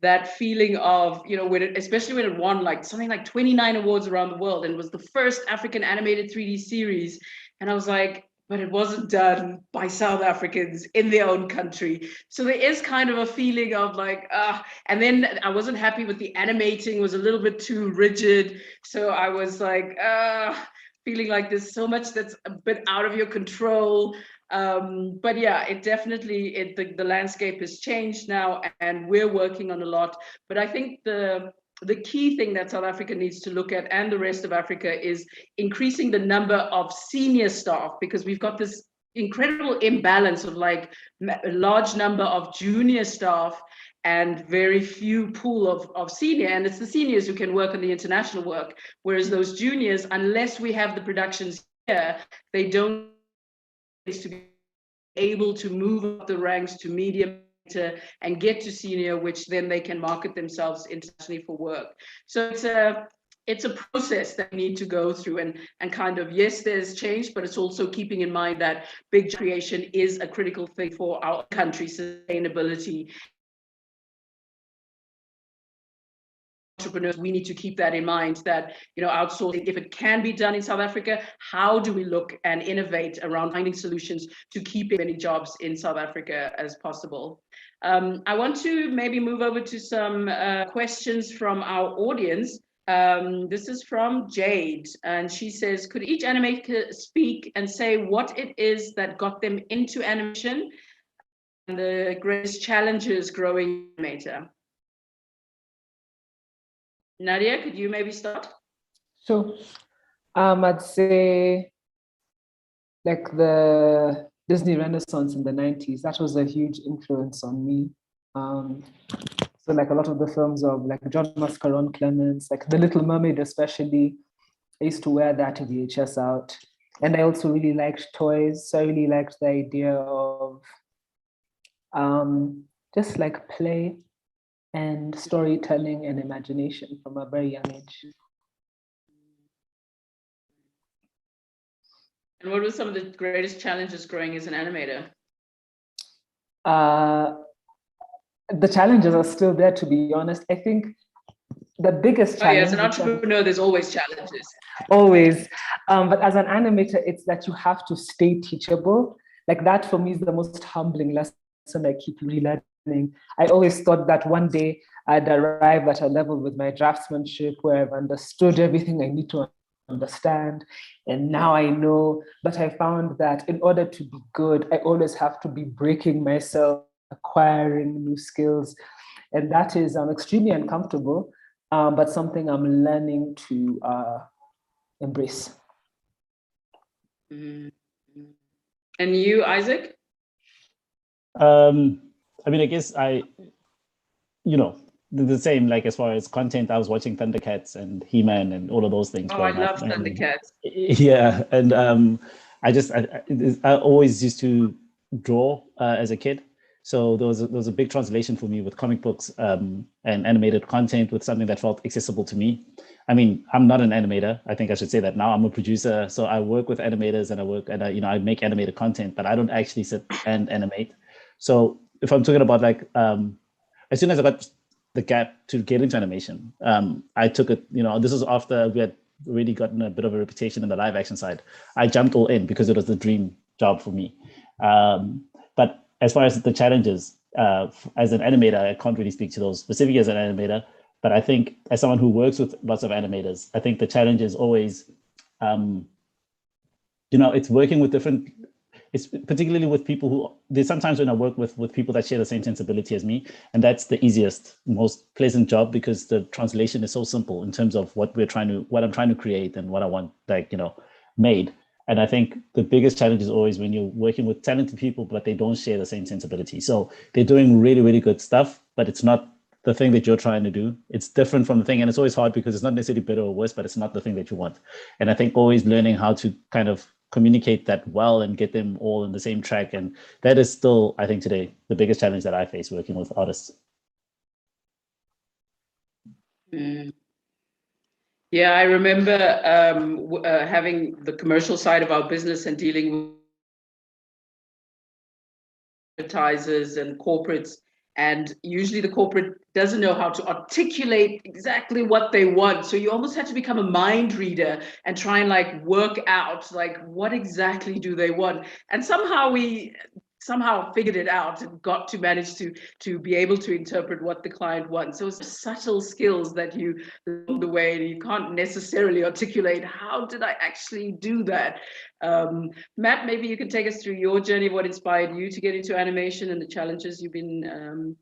that feeling of, you know, especially when it won like something like 29 awards around the world and was the first African animated 3D series. And I was like, but it wasn't done by South Africans in their own country. So there is kind of a feeling of like, and then I wasn't happy with the animating, was a little bit too rigid. So I was like, feeling like there's so much that's a bit out of your control. But yeah, it definitely, the landscape has changed now, and we're working on a lot. But I think the key thing that South Africa needs to look at, and the rest of Africa, is increasing the number of senior staff, because we've got this incredible imbalance of like a large number of junior staff and very few pool of senior. And it's the seniors who can work on the international work, whereas those juniors, unless we have the productions here, they don't to be able to move up the ranks to medium and get to senior, which then they can market themselves internationally for work. So it's a process that we need to go through, and kind of, yes, there's change, but it's also keeping in mind that big creation is a critical thing for our country's sustainability. Entrepreneurs, we need to keep that in mind, that, you know, outsourcing, if it can be done in South Africa, how do we look and innovate around finding solutions to keep as many jobs in South Africa as possible? I want to maybe move over to some questions from our audience. This is from Jade, and she says, could each animator speak and say what it is that got them into animation and the greatest challenges growing animator? Nadia, could you maybe start? Sure. I'd say like the Disney Renaissance in the 90s, that was a huge influence on me. So like a lot of the films of like John Mascaron, Clements, like The Little Mermaid especially, I used to wear that VHS out. And I also really liked toys. So I really liked the idea of just like play and storytelling and imagination from a very young age. And what were some of the greatest challenges growing as an animator? The challenges are still there, to be honest. I think the biggest challenge— as an entrepreneur, there's always challenges. Always. But as an animator, it's that you have to stay teachable. Like that for me is the most humbling lesson I keep relearning. I always thought that one day I'd arrive at a level with my draftsmanship where I've understood everything I need to understand. And now I know, but I found that in order to be good, I always have to be breaking myself, acquiring new skills. And that is extremely uncomfortable, but something I'm learning to embrace. Mm-hmm. And you, Isaac? I mean, I guess you know, the same, like as far as content, I was watching Thundercats and He-Man and all of those things Oh, I growing up. love And Thundercats. yeah, and I always used to draw as a kid. So there was a big translation for me with comic books and animated content with something that felt accessible to me. I mean, I'm not an animator. I think I should say that now. I'm a producer, so I work with animators and I work and I make animated content, but I don't actually sit and animate. So if I'm talking about like as soon as I got the gap to get into animation, I took it. This was after we had really gotten a bit of a reputation in the live action side. I jumped all in because it was the dream job for me. But as far as the challenges, as an animator, I can't really speak to those specifically as an animator. But I think as someone who works with lots of animators, I think the challenge is always, it's working with different. It's particularly with people who there's sometimes when I work with people that share the same sensibility as me, and that's the easiest, most pleasant job because the translation is so simple in terms of what I'm trying to create and what I want, made. And I think the biggest challenge is always when you're working with talented people, but they don't share the same sensibility. So they're doing really, really good stuff, but it's not the thing that you're trying to do. It's different from the thing. And it's always hard because it's not necessarily better or worse, but it's not the thing that you want. And I think always learning how to kind of communicate that well and get them all in the same track. And that is still, I think today, the biggest challenge that I face working with artists. Mm. Yeah, I remember having the commercial side of our business and dealing with advertisers and corporates. And usually the corporate doesn't know how to articulate exactly what they want. So you almost had to become a mind reader and try and like work out like what exactly do they want. And somehow we figured it out and got to manage to be able to interpret what the client wants. So it's subtle skills that you along the way, and you can't necessarily articulate how did I actually do that. Matt, maybe you can take us through your journey, what inspired you to get into animation and the challenges you've been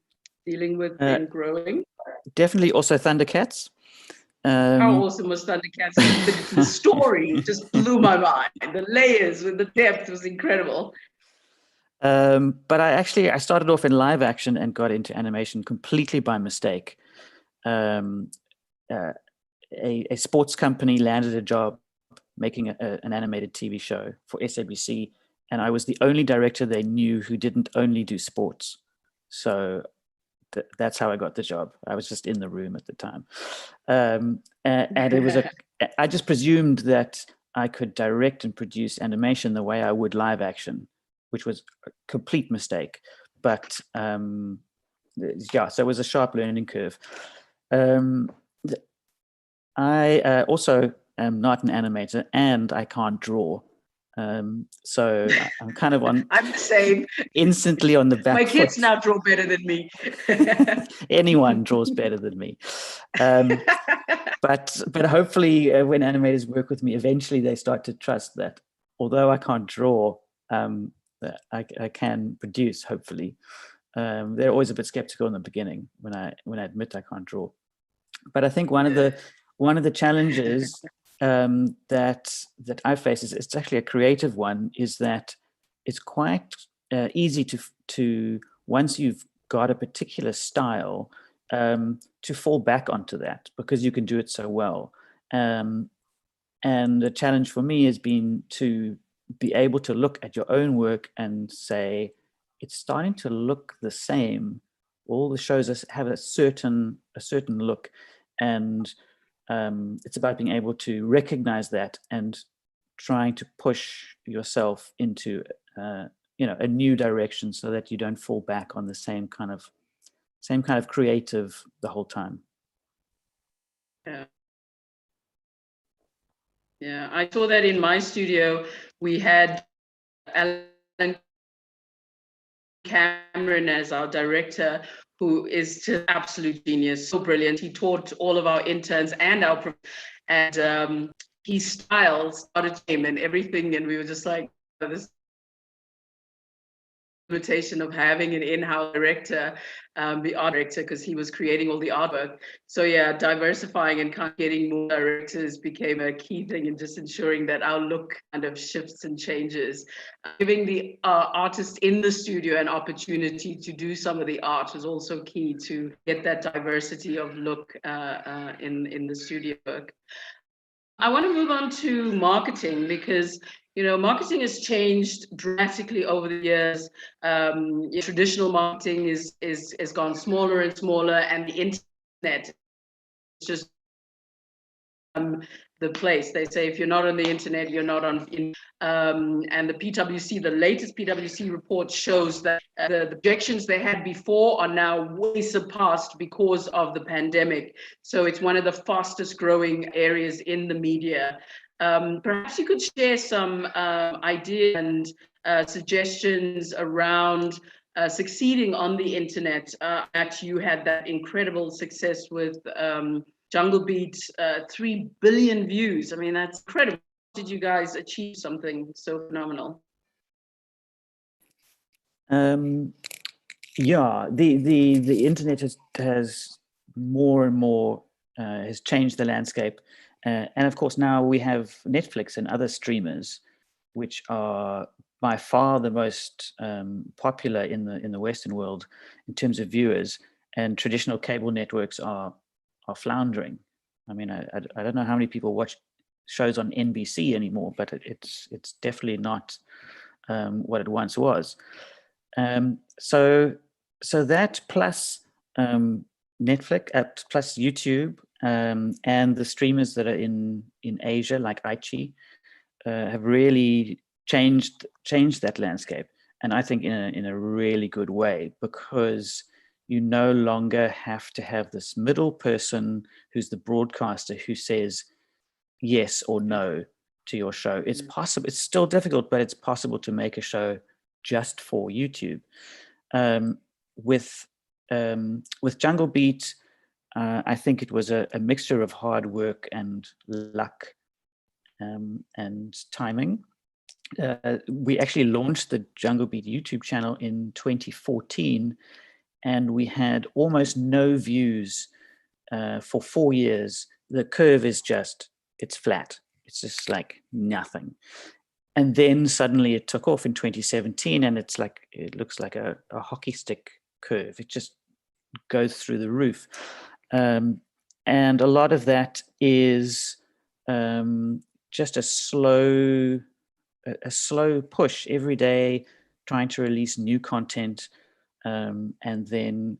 dealing with in growing. Definitely also Thundercats. How awesome was Thundercats? The story just blew my mind. The layers with the depth was incredible. But I started off in live action and got into animation completely by mistake. A sports company landed a job making an animated TV show for SABC, and I was the only director they knew who didn't only do sports. So that's how I got the job. I was just in the room at the time. And it was I just presumed that I could direct and produce animation the way I would live action, which was a complete mistake. But yeah, so it was a sharp learning curve. I also am not an animator and I can't draw. So I'm kind of on. I'm the same. Instantly on the back My kids foot. now draw better than me. Anyone draws better than me. But hopefully when animators work with me, eventually they start to trust that although I can't draw, I can produce, hopefully. They're always a bit skeptical in the beginning when I admit I can't draw. But I think one of the challenges that I face is it's actually a creative one, is that it's quite easy to once you've got a particular style to fall back onto that because you can do it so well. And the challenge for me has been to be able to look at your own work and say, it's starting to look the same. All the shows have a certain look, and it's about being able to recognize that and trying to push yourself into a new direction so that you don't fall back on the same kind of creative the whole time. Yeah, I saw that in my studio. We had Alan Cameron as our director, who is just absolute genius, so brilliant. He taught all of our interns and his style started him and everything, and we were just like, this limitation of having an in-house director, the art director, because he was creating all the artwork. So yeah, diversifying and kind of getting more directors became a key thing in just ensuring that our look kind of shifts and changes. Giving the artist in the studio an opportunity to do some of the art was also key to get that diversity of look in the studio work. I want to move on to marketing because, you know, marketing has changed dramatically over the years. Traditional marketing is gone smaller and smaller, and the internet is just the place. They say if you're not on the internet, you're not on. And the PwC, the latest PwC report shows that the projections they had before are now way surpassed because of the pandemic. So it's one of the fastest growing areas in the media. Perhaps you could share some ideas and suggestions around succeeding on the internet. That you had that incredible success with Jungle Beat, 3 billion views. I mean, that's incredible. Did you guys achieve something so phenomenal? Yeah, the internet has more and more has changed the landscape, and of course now we have Netflix and other streamers, which are by far the most popular in the Western world in terms of viewers, and traditional cable networks are floundering. I mean, I don't know how many people watch shows on NBC anymore, but it's definitely not what it once was. So that plus Netflix, plus YouTube, and the streamers that are in Asia, like Aichi, have really changed that landscape, and I think in a really good way, because you no longer have to have this middle person who's the broadcaster who says yes or no to your show. It's possible. It's still difficult, but it's possible to make a show just for YouTube. With Jungle Beat, I think it was a mixture of hard work and luck and timing. We actually launched the Jungle Beat YouTube channel in 2014, and we had almost no views for 4 years. The curve is it's flat. It's just like nothing. And then suddenly it took off in 2017, and it looks like a hockey stick curve. It just goes through the roof. And a lot of that is just a slow push every day, trying to release new content, and then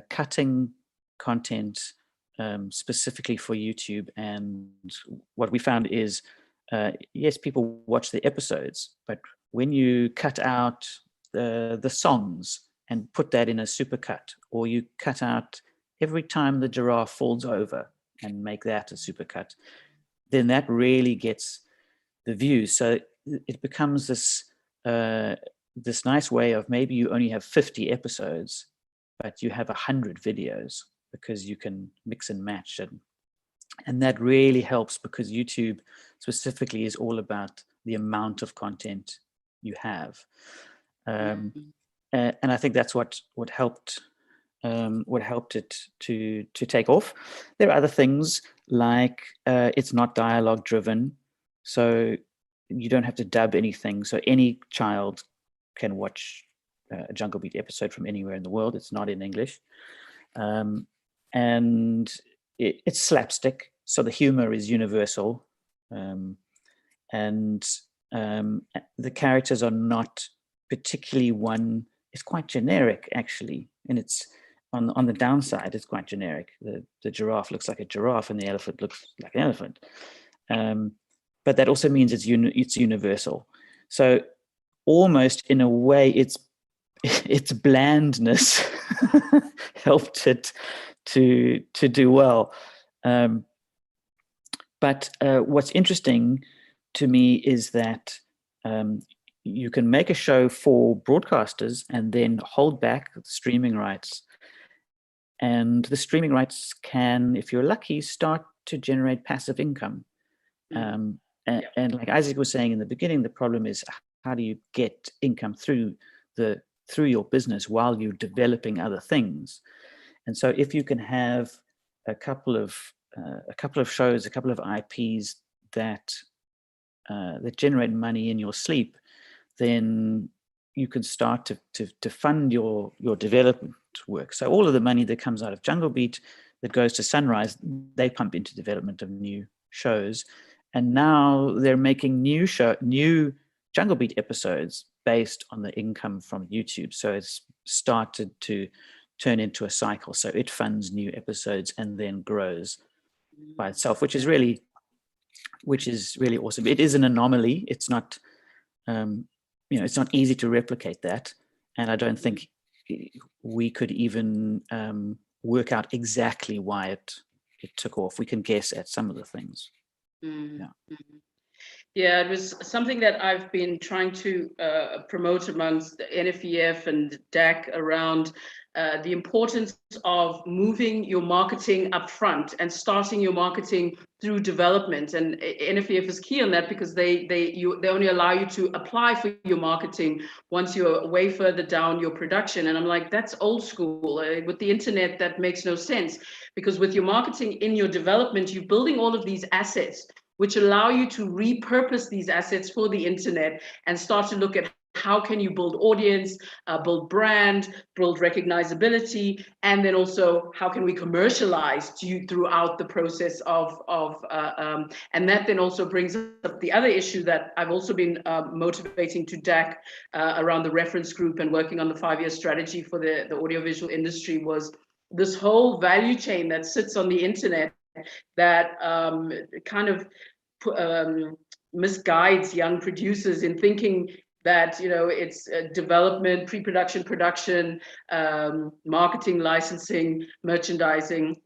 cutting content specifically for YouTube. And what we found is, yes, people watch the episodes, but when you cut out the songs and put that in a supercut, or you cut out every time the giraffe falls over and make that a supercut, then that really gets the views. So it becomes this nice way of, maybe you only have 50 episodes, but you have 100 videos, because you can mix and match, and that really helps, because YouTube specifically is all about the amount of content you have, and I think that's what helped it to take off. There are other things like it's not dialogue driven, so you don't have to dub anything. So any child can watch a Jungle Beat episode from anywhere in the world. It's not in English. And it's slapstick, so the humor is universal, and the characters are not particularly one. It's quite generic, actually, and it's on the downside. It's quite generic. The giraffe looks like a giraffe, and the elephant looks like an elephant. But that also means it's universal. So almost in a way, its blandness helped it to do well. But what's interesting to me is that you can make a show for broadcasters and then hold back the streaming rights. And the streaming rights can, if you're lucky, start to generate passive income. And like Isaac was saying in the beginning, the problem is, how do you get income through the through your business while you're developing other things. And so if you can have a couple of shows, a couple of IPs that generate money in your sleep, then you can start to fund your development work. So all of the money that comes out of Jungle Beat that goes to Sunrise, they pump into development of new shows. And now they're making new Jungle Beat episodes based on the income from YouTube. So it's started to turn into a cycle. So it funds new episodes and then grows by itself, which is really awesome. It is an anomaly. It's not, it's not easy to replicate that. And I don't think we could even work out exactly why it took off. We can guess at some of the things. Yeah, it was something that I've been trying to promote amongst NFEF and DAC around the importance of moving your marketing up front and starting your marketing through development. And NFEF is key on that because they only allow you to apply for your marketing once you're way further down your production. And I'm like, that's old school. With the internet, that makes no sense, because with your marketing in your development, you're building all of these assets which allow you to repurpose these assets for the internet and start to look at how can you build audience, build brand, build recognizability, and then also how can we commercialize you throughout the process and that then also brings up the other issue that I've also been motivating to DAC around the reference group and working on the 5-year strategy for the audiovisual industry, was this whole value chain that sits on the internet that kind of misguides young producers in thinking that it's development, pre-production, production, marketing, licensing, merchandising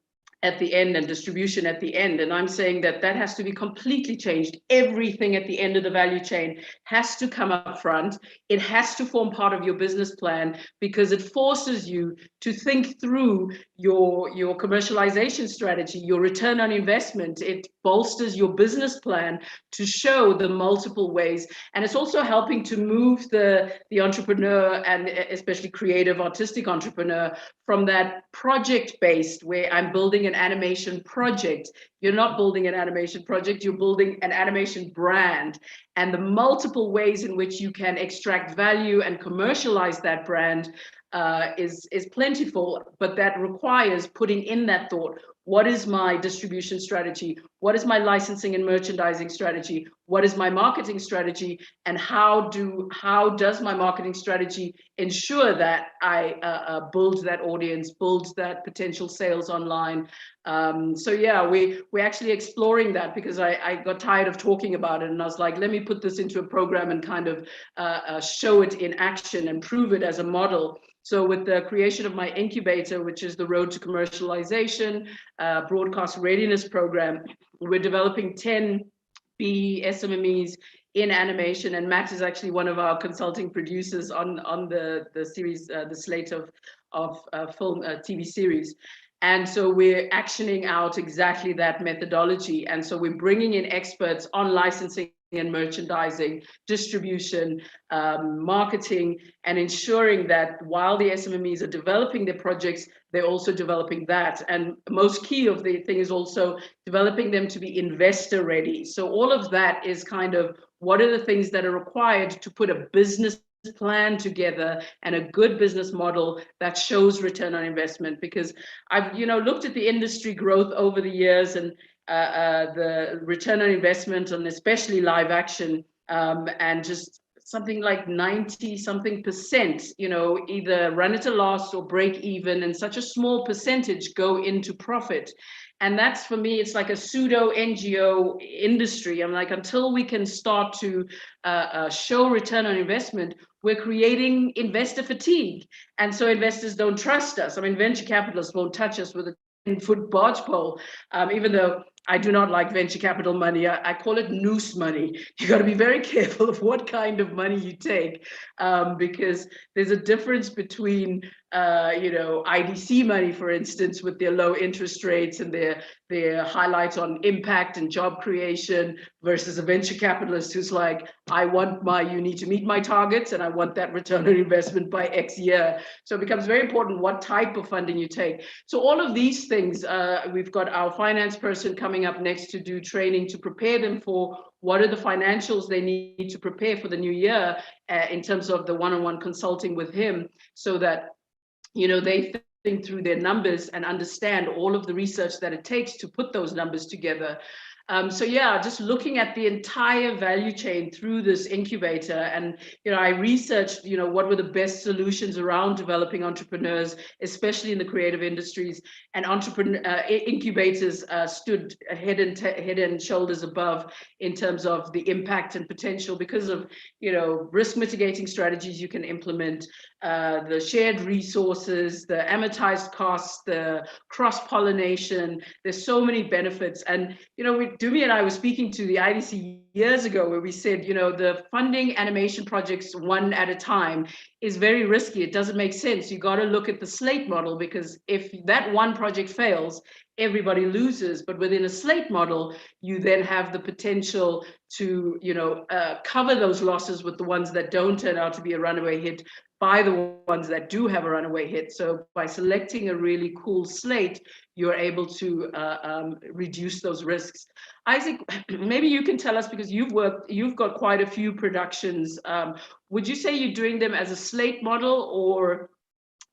at the end, and distribution at the end. And I'm saying that has to be completely changed. Everything at the end of the value chain has to come up front. It has to form part of your business plan, because it forces you to think through your commercialization strategy, your return on investment. It bolsters your business plan to show the multiple ways. And it's also helping to move the entrepreneur, and especially creative, artistic entrepreneur, from that project-based, where I'm building an animation project. You're not building an animation project, you're building an animation brand. And the multiple ways in which you can extract value and commercialize that brand is plentiful, but that requires putting in that thought. What is my distribution strategy? What is my licensing and merchandising strategy? What is my marketing strategy? And how does my marketing strategy ensure that I build that audience, build that potential sales online? So yeah, we're actually exploring that, because I got tired of talking about it, and I was like, let me put this into a program and kind of show it in action and prove it as a model. So with the creation of my incubator, which is the Road to Commercialization broadcast readiness program, we're developing 10 BE SMMEs in animation, and Matt is actually one of our consulting producers on the series, the slate of film TV series. And so we're actioning out exactly that methodology. And so we're bringing in experts on licensing and merchandising, distribution, marketing, and ensuring that while the SMMEs are developing their projects, they're also developing that. And most key of the thing is also developing them to be investor ready. So all of that is kind of what are the things that are required to put a business plan together and a good business model that shows return on investment. Because I've looked at the industry growth over the years, and the return on investment on especially live action, and just something like 90-something%, either run at a loss or break even, and such a small percentage go into profit. And that's, for me, it's like a pseudo NGO industry. I'm like, until we can start to show return on investment, we're creating investor fatigue. And so investors don't trust us. I mean, venture capitalists won't touch us with a 10-foot barge pole, even though I do not like venture capital money. I call it noose money. You got to be very careful of what kind of money you take, because there's a difference between IDC money, for instance, with their low interest rates and their highlights on impact and job creation, versus a venture capitalist who's like, you need to meet my targets and I want that return on investment by X year. So it becomes very important what type of funding you take. So all of these things, we've got our finance person coming up next to do training to prepare them for what are the financials they need to prepare for the new year, in terms of the one-on-one consulting with him, so that they think through their numbers and understand all of the research that it takes to put those numbers together. So yeah, just looking at the entire value chain through this incubator, and I researched what were the best solutions around developing entrepreneurs, especially in the creative industries, and incubators stood head and shoulders above in terms of the impact and potential, because of risk mitigating strategies you can implement, the shared resources, the amortized costs, the cross-pollination. There's so many benefits. And Dumi and I were speaking to the IDC years ago, where we said, the funding animation projects one at a time is very risky. It doesn't make sense. You got to look at the slate model, because if that one project fails, everybody loses. But within a slate model, you then have the potential to cover those losses with the ones that don't turn out to be a runaway hit by the ones that do have a runaway hit. So by selecting a really cool slate, you're able to reduce those risks. Isaac, maybe you can tell us, because you've got quite a few productions. Would you say you're doing them as a slate model, or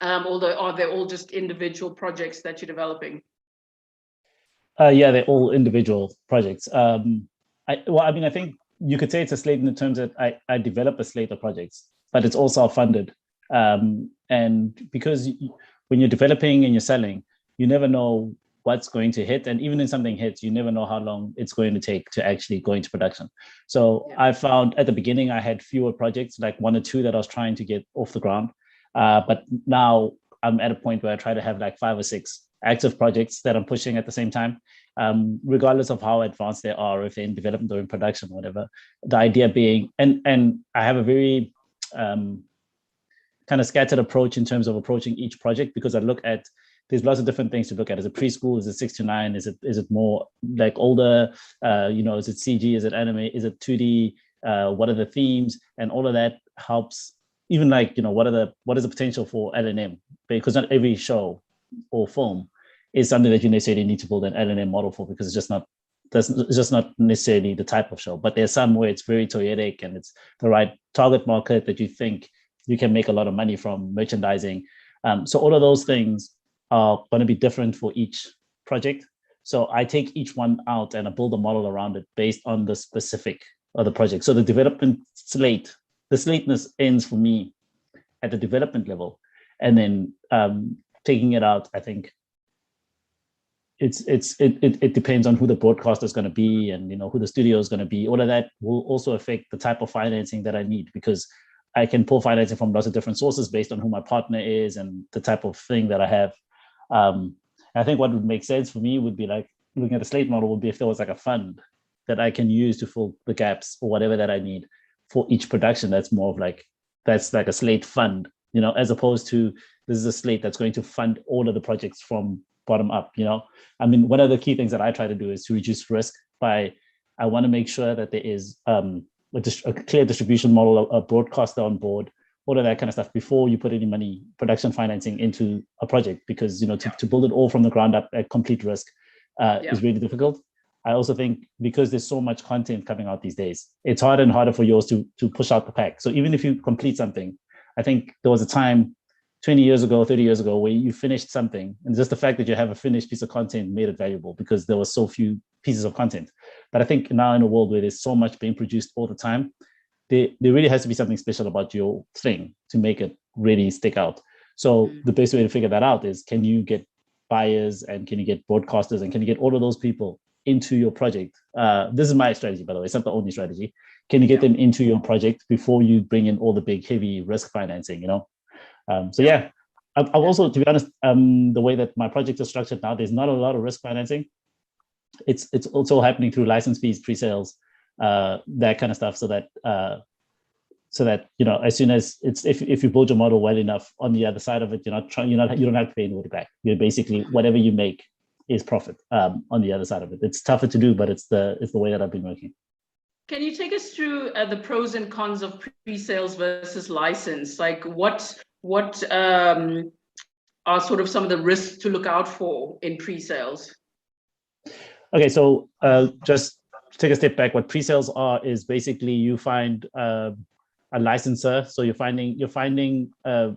are they all just individual projects that you're developing? Yeah, they're all individual projects. I think you could say it's a slate in the terms that I develop a slate of projects, but it's all self-funded. And because when you're developing and you're selling, you never know what's going to hit. And even if something hits, you never know how long it's going to take to actually go into production. So yeah. I found at the beginning, I had fewer projects, like 1 or 2 that I was trying to get off the ground. But now I'm at a point where I try to have like 5 or 6 active projects that I'm pushing at the same time, regardless of how advanced they are, if they're in development or in production, or whatever. The idea being, and I have a very kind of scattered approach in terms of approaching each project, because I look at, there's lots of different things to look at. Is it preschool? Is it 6 to 9? Is it more like older? Is it CG? Is it anime? Is it 2D? What are the themes? And all of that helps. Even like, what is the potential for L&M? Because not every show or film is something that you necessarily need to build an L&M model for, because it's just not necessarily the type of show. But there's some where it's very toyetic and it's the right target market that you think you can make a lot of money from merchandising. So all of those things are going to be different for each project. So I take each one out and I build a model around it based on the specific of the project. So the development slate, the slateness ends for me at the development level. And then taking it out, I think it depends on who the broadcaster is going to be, and who the studio is going to be. All of that will also affect the type of financing that I need, because I can pull financing from lots of different sources based on who my partner is and the type of thing that I have. I think what would make sense for me would be like looking at a slate model would be if there was like a fund that I can use to fill the gaps or whatever that I need for each production. That's more of like, that's like a slate fund, as opposed to this is a slate that's going to fund all of the projects from bottom up. I mean, one of the key things that I try to do is to reduce risk I want to make sure that there is a clear distribution model, a broadcaster on board, all of that kind of stuff before you put any money, production financing into a project, because to build it all from the ground up at complete risk is really difficult. I also think because there's so much content coming out these days, it's harder and harder for yours to push out the pack. So even if you complete something, I think there was a time 20 years ago, 30 years ago, where you finished something, and just the fact that you have a finished piece of content made it valuable because there were so few pieces of content. But I think now in a world where there's so much being produced all the time, there really has to be something special about your thing to make it really stick out. So the best way to figure that out is, can you get buyers, and can you get broadcasters, and can you get all of those people into your project? This is my strategy, by the way. It's not the only strategy. Can you get them into your project before you bring in all the big, heavy risk financing, So yeah, I've also, to be honest, the way that my project is structured now, there's not a lot of risk financing. It's also happening through license fees, pre-sales, that kind of stuff, so that so that, you know, as soon as it's, if you build your model well enough, on the other side of it, you don't have to pay anybody back. You're basically, whatever you make is profit on the other side of it. It's tougher to do, but it's the way that I've been working. Can you take us through the pros and cons of pre-sales versus license? Like what are sort of some of the risks to look out for in pre-sales? Okay, so just take a step back. What pre-sales are is basically you find a licensor. So you're finding a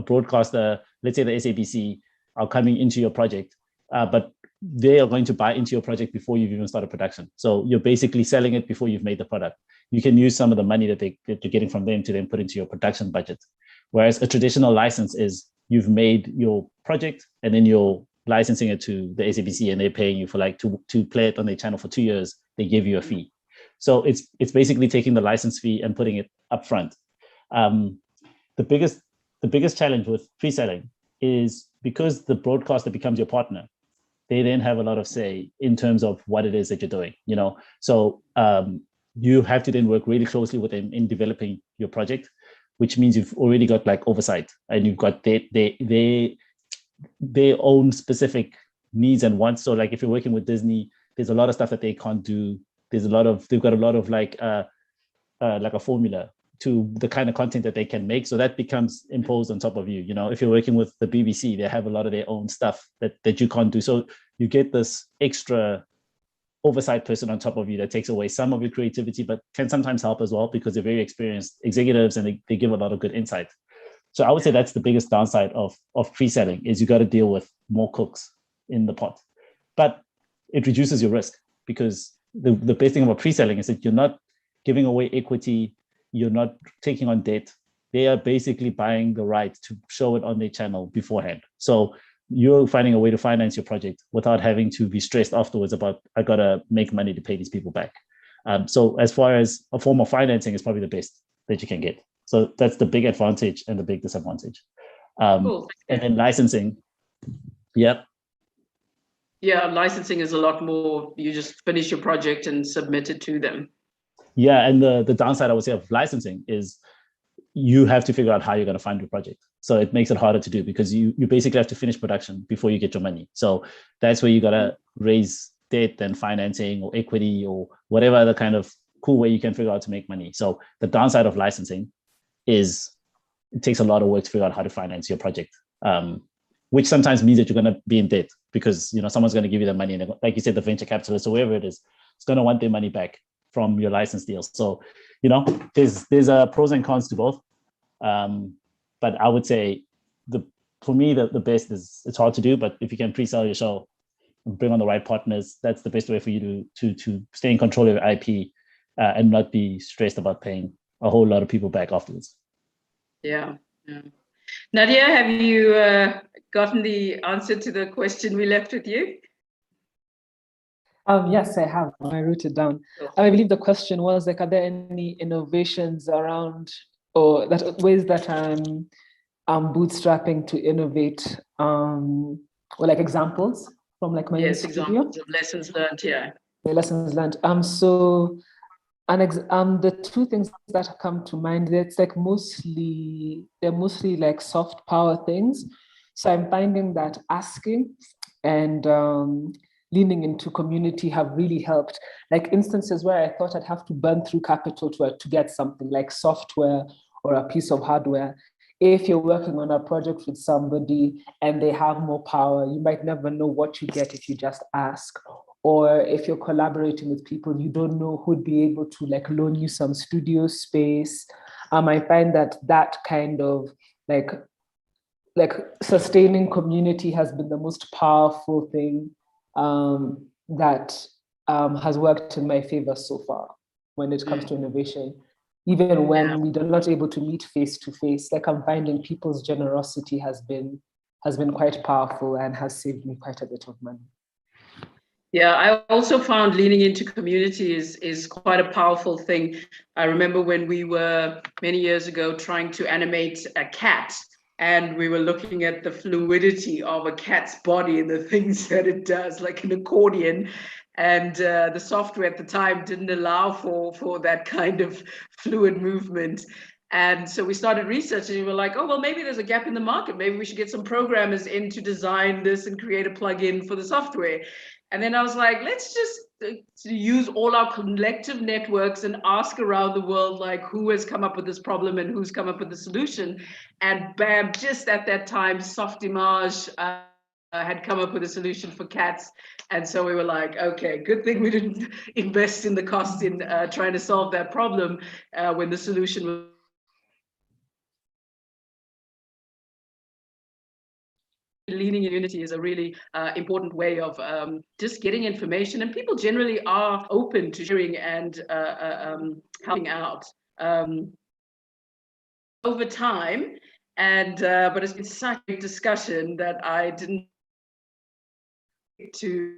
broadcaster, let's say the SABC, are coming into your project, but they are going to buy into your project before you've even started production. So you're basically selling it before you've made the product. You can use some of the money that you're getting from them to then put into your production budget. Whereas a traditional license is you've made your project and then you're licensing it to the SABC and they're paying you for like to play it on their channel for 2 years. They give you a fee. So it's basically taking the license fee and putting it up front. The biggest challenge with pre-selling is because the broadcaster becomes your partner, they then have a lot of say in terms of what it is that you're doing, you know? So you have to then work really closely with them in developing your project, which means you've already got like oversight and you've got their own specific needs and wants. So like if you're working with Disney, there's a lot of stuff that they can't do. They've got a lot of like a formula to the kind of content that they can make. So that becomes imposed on top of you. You know, if you're working with the BBC, they have a lot of their own stuff that you can't do. So you get this extra oversight person on top of you that takes away some of your creativity, but can sometimes help as well because they're very experienced executives and they give a lot of good insight. So I would say that's the biggest downside of pre-selling is you got to deal with more cooks in the pot. But it reduces your risk because the best thing about pre-selling is that you're not giving away equity, you're not taking on debt. They are basically buying the right to show it on their channel beforehand. So you're finding a way to finance your project without having to be stressed afterwards about, I got to make money to pay these people back. So as far as a form of financing is probably the best that you can get. So that's the big advantage and the big disadvantage. Cool. And then licensing. Yep. Yeah, licensing is a lot more, you just finish your project and submit it to them. Yeah, and the downside I would say of licensing is you have to figure out how you're going to fund your project. So it makes it harder to do because you basically have to finish production before you get your money. So that's where you got to raise debt and financing or equity or whatever other kind of cool way you can figure out to make money. So the downside of licensing is it takes a lot of work to figure out how to finance your project, which sometimes means that you're going to be in debt because, you know, someone's going to give you the money and like you said, the venture capitalist or whoever it is going to want their money back from your license deal. So, you know, there's pros and cons to both. But I would say for me, the best is, it's hard to do, but if you can pre-sell your show and bring on the right partners, that's the best way for you to stay in control of your IP and not be stressed about paying a whole lot of people back afterwards. Yeah. Nadia, have you gotten the answer to the question we left with you? Yes, I have. I wrote it down. I believe the question was like, are there any innovations around or ways that I'm bootstrapping to innovate, or like examples from like my examples of lessons learned. Yeah, the lessons learned. So the two things that come to mind, it's like they're mostly like soft power things. So I'm finding that asking and leaning into community have really helped. Like instances where I thought I'd have to burn through capital to get something like software or a piece of hardware. If you're working on a project with somebody and they have more power, you might never know what you get if you just ask. Or if you're collaborating with people, you don't know who'd be able to like loan you some studio space. I find that kind of like sustaining community has been the most powerful thing that has worked in my favor so far when it comes to innovation. Even when we are not able to meet face to face, like I'm finding people's generosity has been quite powerful and has saved me quite a bit of money. Yeah, I also found leaning into community is quite a powerful thing. I remember when we were many years ago trying to animate a cat, and we were looking at the fluidity of a cat's body and the things that it does, like an accordion. and the software at the time didn't allow for that kind of fluid movement. And so we started researching, and we were like, oh, well, maybe there's a gap in the market. Maybe we should get some programmers in to design this and create a plugin for the software. And then I was like, let's just use all our collective networks and ask around the world, like, who has come up with this problem and who's come up with the solution. And bam, just at that time, Softimage had come up with a solution for cats. And so we were like, okay, good thing we didn't invest in the cost in trying to solve that problem when the solution was leaning in unity is a really important way of just getting information, and people generally are open to sharing and helping out over time. And but it's been such a discussion that I didn't get to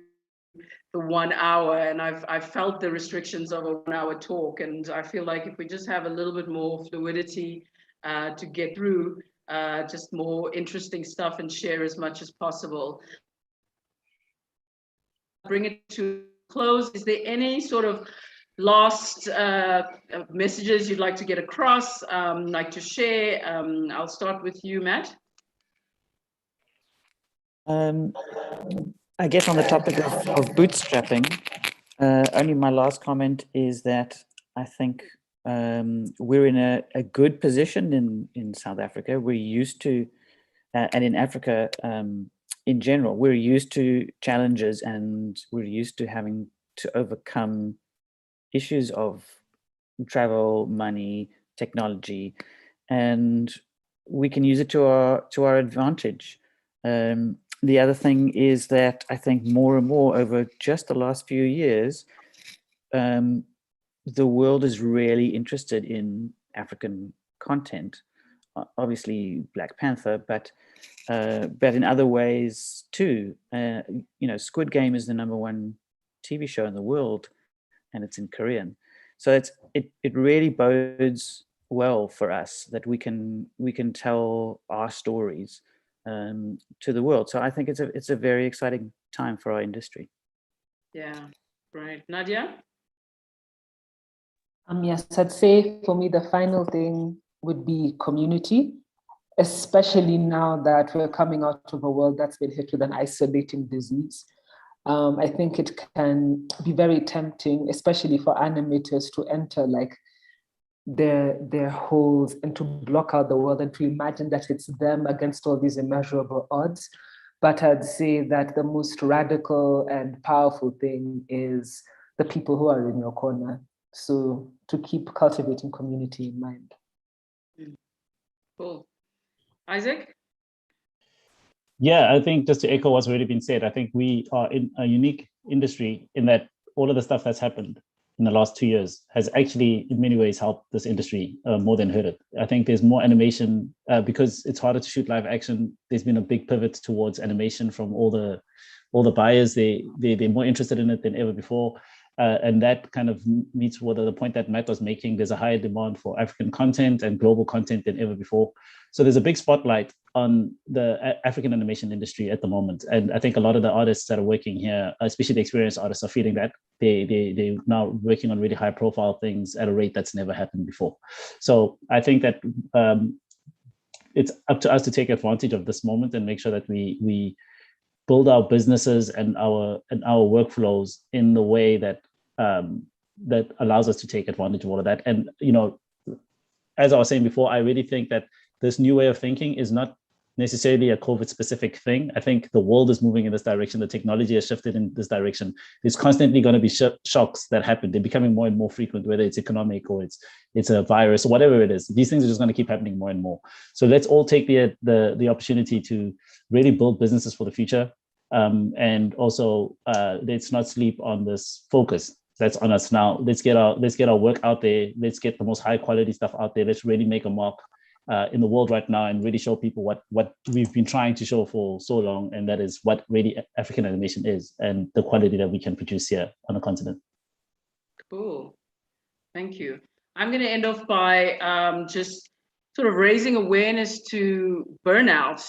the 1 hour, and I've felt the restrictions of a 1 hour talk, and I feel like if we just have a little bit more fluidity to get through just more interesting stuff and share as much as possible. Bring it to close. Is there any sort of last messages you'd like to get across, like to share? I'll start with you, Matt. I guess on the topic of bootstrapping, only my last comment is that I think we're in a good position in South Africa. We're used to, and in Africa in general, we're used to challenges, and we're used to having to overcome issues of travel, money, technology, and we can use it to our advantage. The other thing is that I think more and more over just the last few years, the world is really interested in African content. Obviously, Black Panther, but in other ways too. Squid Game is the #1 TV show in the world, and it's in Korean. So it really bodes well for us that we can tell our stories to the world. So I think it's a very exciting time for our industry. Yeah, right. Nadia? Yes, I'd say for me, the final thing would be community, especially now that we're coming out of a world that's been hit with an isolating disease. I think it can be very tempting, especially for animators, to enter like their holes and to block out the world and to imagine that it's them against all these immeasurable odds. But I'd say that the most radical and powerful thing is the people who are in your corner. So to keep cultivating community in mind. Cool. Isaac? Yeah, I think just to echo what's already been said, I think we are in a unique industry in that all of the stuff that's happened in the last 2 years has actually in many ways helped this industry more than hurt it. I think there's more animation because it's harder to shoot live action. There's been a big pivot towards animation from all the buyers. They're more interested in it than ever before. And that kind of meets with the point that Matt was making. There's a higher demand for African content and global content than ever before. So there's a big spotlight on the African animation industry at the moment. And I think a lot of the artists that are working here, especially the experienced artists, are feeling that they're now working on really high profile things at a rate that's never happened before. So I think that it's up to us to take advantage of this moment and make sure that we build our businesses and our workflows in the way that that allows us to take advantage of all of that. And as I was saying before, I really think that this new way of thinking is not necessarily a COVID specific thing. I think the world is moving in this direction. The technology has shifted in this direction. There's constantly going to be shocks that happen. They're becoming more and more frequent, whether it's economic or it's a virus or whatever it is. These things are just going to keep happening more and more. So let's all take the opportunity to really build businesses for the future. And also let's not sleep on this focus that's on us now. Let's get our work out there. Let's get the most high quality stuff out there. Let's really make a mark in the world right now and really show people what we've been trying to show for so long, and that is what really African animation is and the quality that we can produce here on the continent. Cool. Thank you. I'm going to end off by just sort of raising awareness to burnout.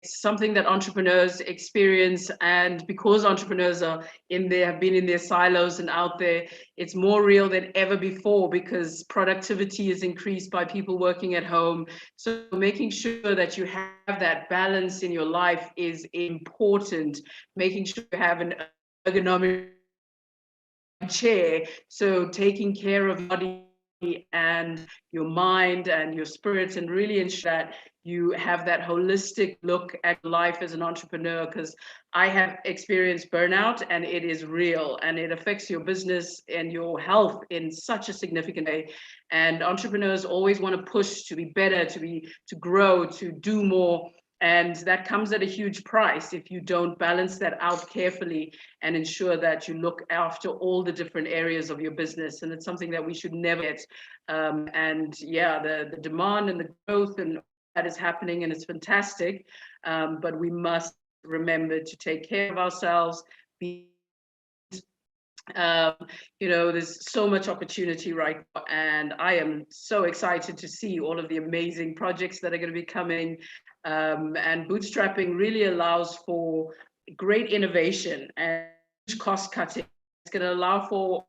something that entrepreneurs experience, and because entrepreneurs are in there, have been in their silos and out there, it's more real than ever before because productivity is increased by people working at home. So making sure that you have that balance in your life is important. Making sure you have an ergonomic chair, so taking care of your body and your mind and your spirit, and really ensure that you have that holistic look at life as an entrepreneur, because I have experienced burnout and it is real and it affects your business and your health in such a significant way. And entrepreneurs always want to push to be better, to grow, to do more. And that comes at a huge price if you don't balance that out carefully and ensure that you look after all the different areas of your business. And it's something that we should never get. And yeah, the demand and the growth and that is happening, and it's fantastic. But we must remember to take care of ourselves. There's so much opportunity right now, and I am so excited to see all of the amazing projects that are going to be coming. And bootstrapping really allows for great innovation and cost cutting. It's going to allow for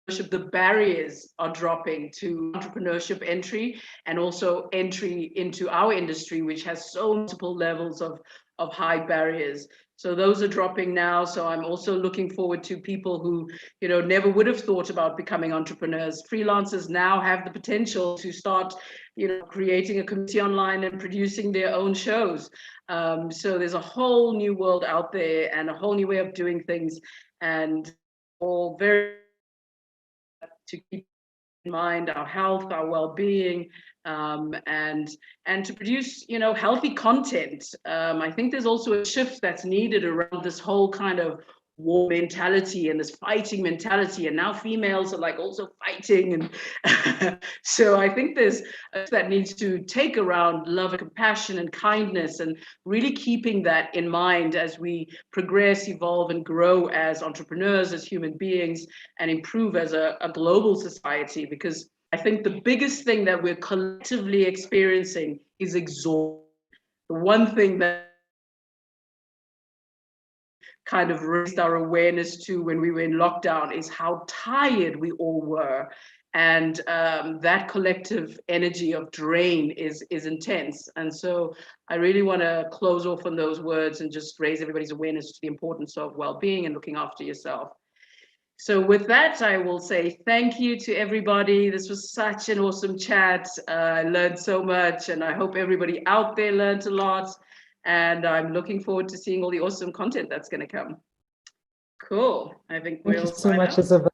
the barriers are dropping to entrepreneurship entry, and also entry into our industry, which has so multiple levels of high barriers. So those are dropping now. So I'm also looking forward to people who, never would have thought about becoming entrepreneurs. Freelancers now have the potential to start, creating a community online and producing their own shows. So there's a whole new world out there and a whole new way of doing things, and all very to keep in mind our health, our well-being, and to produce, healthy content. I think there's also a shift that's needed around this whole kind of war mentality and this fighting mentality, and now females are like also fighting, and so I think there's that needs to take around love and compassion and kindness, and really keeping that in mind as we progress, evolve, and grow as entrepreneurs, as human beings, and improve as a global society. Because I think the biggest thing that we're collectively experiencing is exhaustion. The one thing that kind of raised our awareness to when we were in lockdown is how tired we all were. And that collective energy of drain is intense. And so I really want to close off on those words and just raise everybody's awareness to the importance of well-being and looking after yourself. So with that, I will say thank you to everybody. This was such an awesome chat. I learned so much, and I hope everybody out there learned a lot. And I'm looking forward to seeing all the awesome content that's going to come. Cool. I think we'll Thank you so sign much, out. Isabel.